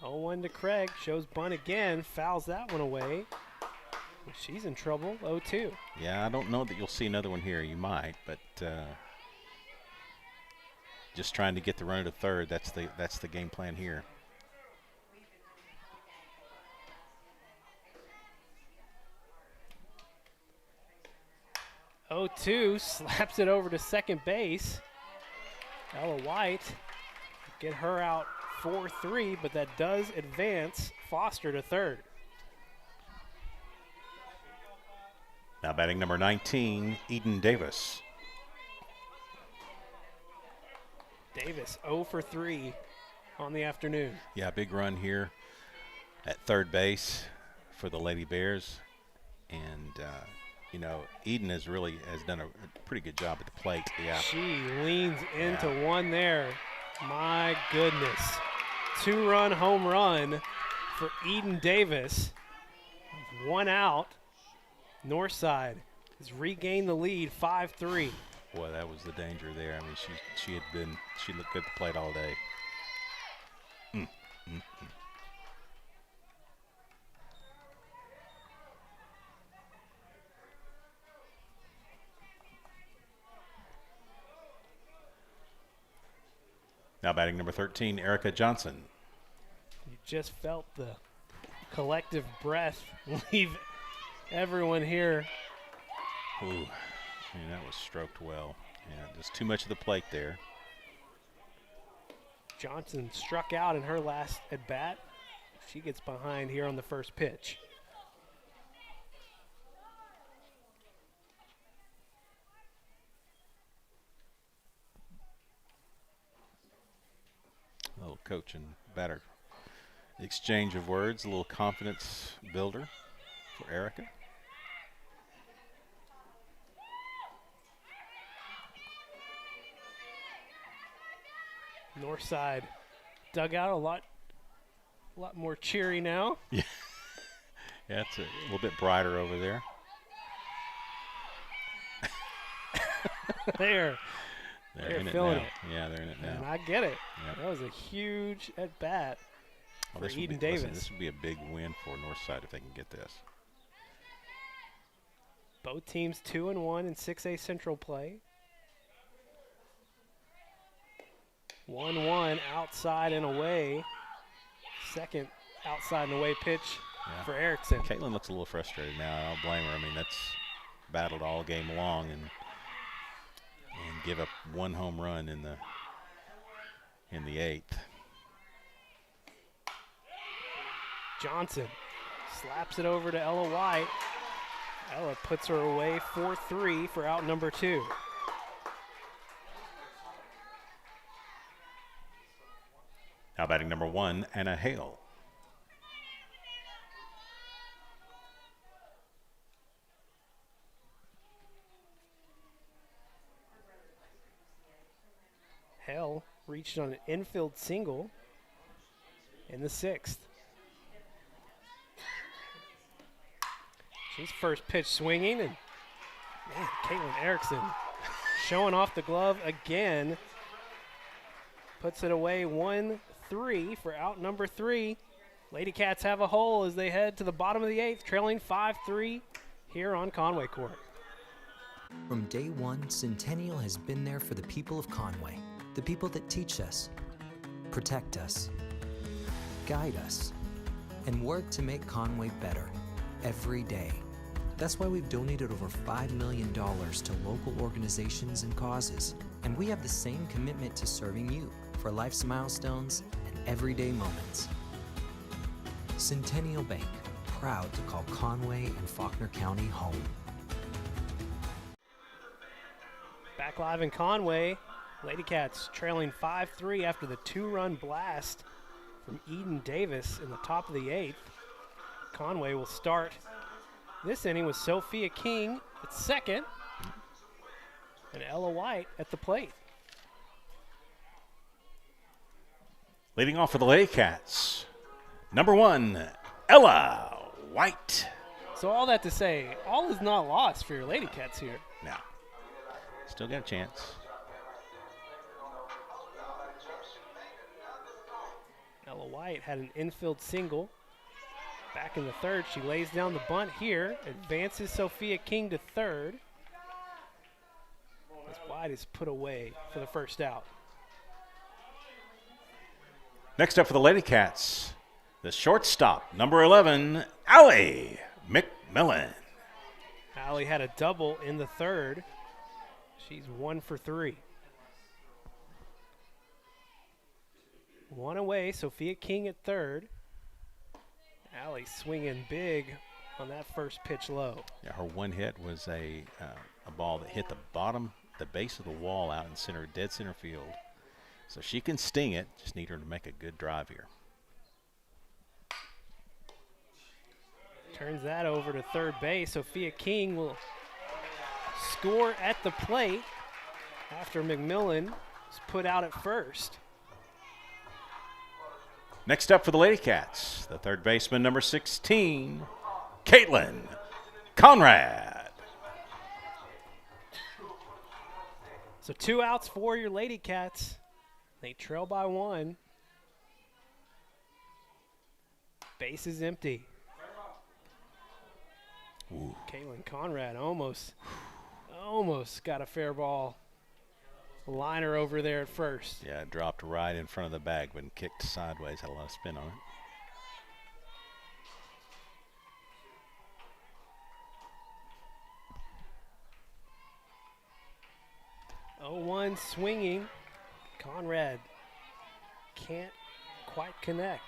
0-1 to Craig. Shows bunt again. Fouls that one away. She's in trouble. 0-2. Yeah, I don't know that you'll see another one here. You might, but just trying to get the runner to third. That's the game plan here. 0-2, slaps it over to second base. Ella White, get her out 4-3, but that does advance Foster to third. Now batting number 19, Eden Davis. Davis 0 for 3 on the afternoon. Yeah, big run here at third base for the Lady Bears. And, Eden has done a pretty good job at the plate. Yeah. She leans into one there. My goodness. 2-run home run for Eden Davis. One out. Northside has regained the lead 5-3. Boy, that was the danger there. I mean, she looked good at the plate all day. Now batting number 13, Erica Johnson. You just felt the collective breath leave everyone here. Ooh, I mean, that was stroked well. Yeah, just too much of the plate there. Johnson struck out in her last at bat. She gets behind here on the first pitch. A little coach and batter exchange of words, a little confidence builder for Erica. Northside dugout a lot more cheery now. Yeah, it's a little bit brighter over there. They're feeling it. Yeah, they're in it now. And I get it. Yep. That was a huge at bat for Eden Davis. This would be a big win for Northside if they can get this. Both teams 2-1 in 6A Central play. 1-1 outside and away. Second outside and away pitch for Erickson. Caitlyn looks a little frustrated now. I don't blame her. I mean, that's battled all game long and give up one home run in the eighth. Johnson slaps it over to Ella White. Ella puts her away 4-3 for out number 2. Now batting number 1, Anna Hale. Hale reached on an infield single in the 6th. She's first pitch swinging, and man, Caitlyn Erickson showing off the glove again. Puts it away 1-3 for out number 3. Lady Cats have a hole as they head to the bottom of the 8th, trailing 5-3 here on Conway Corp. From day one, Centennial has been there for the people of Conway, the people that teach us, protect us, guide us, and work to make Conway better every day. That's why we've donated over $5 million to local organizations and causes, and we have the same commitment to serving you for life's milestones and everyday moments. Centennial Bank, proud to call Conway and Faulkner County home. Back live in Conway, Lady Cats trailing 5-3 after the 2-run blast from Eden Davis in the top of the 8th. Conway will start this inning with Sophia King at second and Ella White at the plate. Leading off for the Lady Cats, number 1, Ella White. So all that to say, all is not lost for your Lady Cats here. Now, still got a chance. Ella White had an infield single. Back in the 3rd, she lays down the bunt here, advances Sophia King to 3rd. As White is put away for the first out. Next up for the Lady Cats, the shortstop, number 11, Ally Mcmillan. Ally had a double in the third. She's 1 for 3. One away, Sophia King at third. Ally swinging big on that first pitch low. Yeah, her one hit was a ball that hit the base of the wall out in center, dead center field. So she can sting it, just need her to make a good drive here. Turns that over to third base. Sophia King will score at the plate after McMillan was put out at first. Next up for the Lady Cats, the third baseman, number 16, Caitlyn Conrad. So 2 outs for your Lady Cats. They trail by 1. Base is empty. Ooh. Caitlyn Conrad almost got a fair ball. Liner over there at first. Yeah, it dropped right in front of the bag when kicked sideways. Had a lot of spin on it. Oh, 1 swinging. Conrad can't quite connect.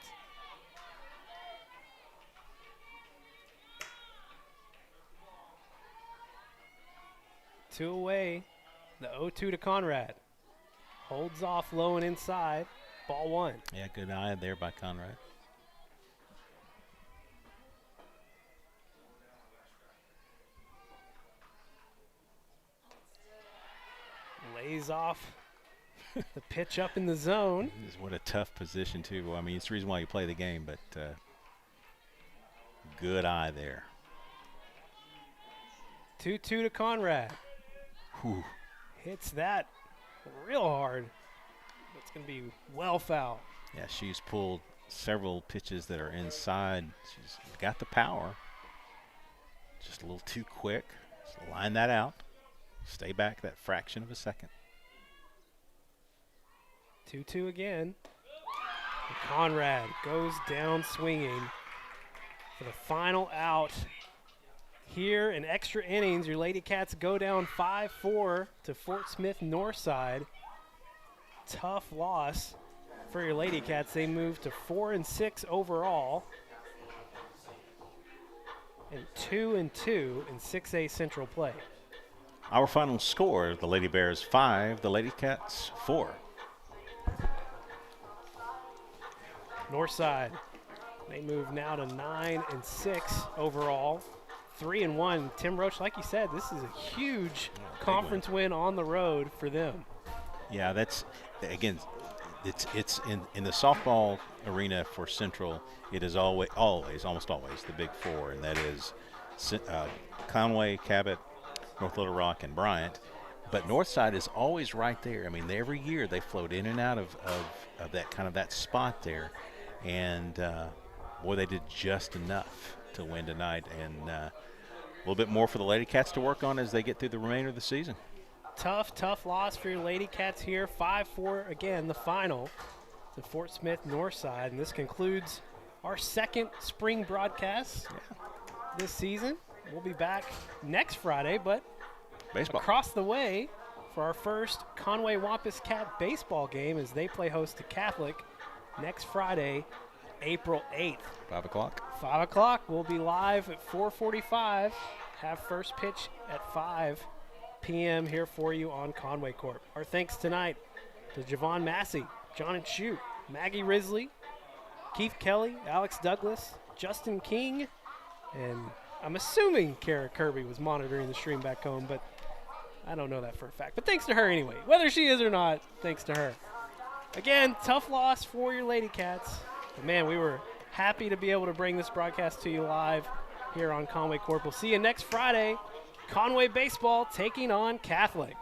Two away. The 0-2 to Conrad. Holds off low and inside. Ball 1. Yeah, good eye there by Conrad. Lays off the pitch up in the zone. What a tough position, too. Well, I mean, it's the reason why you play the game, but good eye there. 2-2 to Conrad. Whew. Hits that real hard. It's going to be well foul. Yeah, she's pulled several pitches that are inside. She's got the power. Just a little too quick. Just line that out. Stay back that fraction of a second. 2-2 again. And Conrad goes down swinging for the final out. Here in extra innings, your Lady Cats go down 5-4 to Fort Smith Northside. Tough loss for your Lady Cats. They move to 4-6 overall and 2-2 in 6A Central play. Our final score, the Lady Bears 5, the Lady Cats 4. Northside, they move now to 9-6 overall. 3-1. Tim Roach, like you said, this is a huge conference win on the road for them. Yeah, that's, again, it's in the softball arena for Central, it is almost always the big four, and that is Conway, Cabot, North Little Rock, and Bryant. But Northside is always right there. I mean, every year they float in and out of that spot there. And, boy, they did just enough to win tonight. And a little bit more for the Lady Cats to work on as they get through the remainder of the season. Tough loss for your Lady Cats here. 5-4, again, the final to Fort Smith Northside. And this concludes our second spring broadcast this season. We'll be back next Friday, but Baseball. Across the way for our first Conway Wampus Cat baseball game as they play host to Catholic next Friday, April 8th. 5 o'clock. 5 o'clock. We'll be live at 4:45. Have first pitch at 5 p.m. here for you on Conway Corp. Our thanks tonight to Javon Massey, John and Shoot, Maggie Risley, Keith Kelly, Alex Douglas, Justin King, and I'm assuming Kara Kirby was monitoring the stream back home, but I don't know that for a fact. But thanks to her anyway. Whether she is or not, thanks to her. Again, tough loss for your Lady Cats. But man, we were happy to be able to bring this broadcast to you live here on Conway Corp. We'll see you next Friday. Conway baseball taking on Catholic.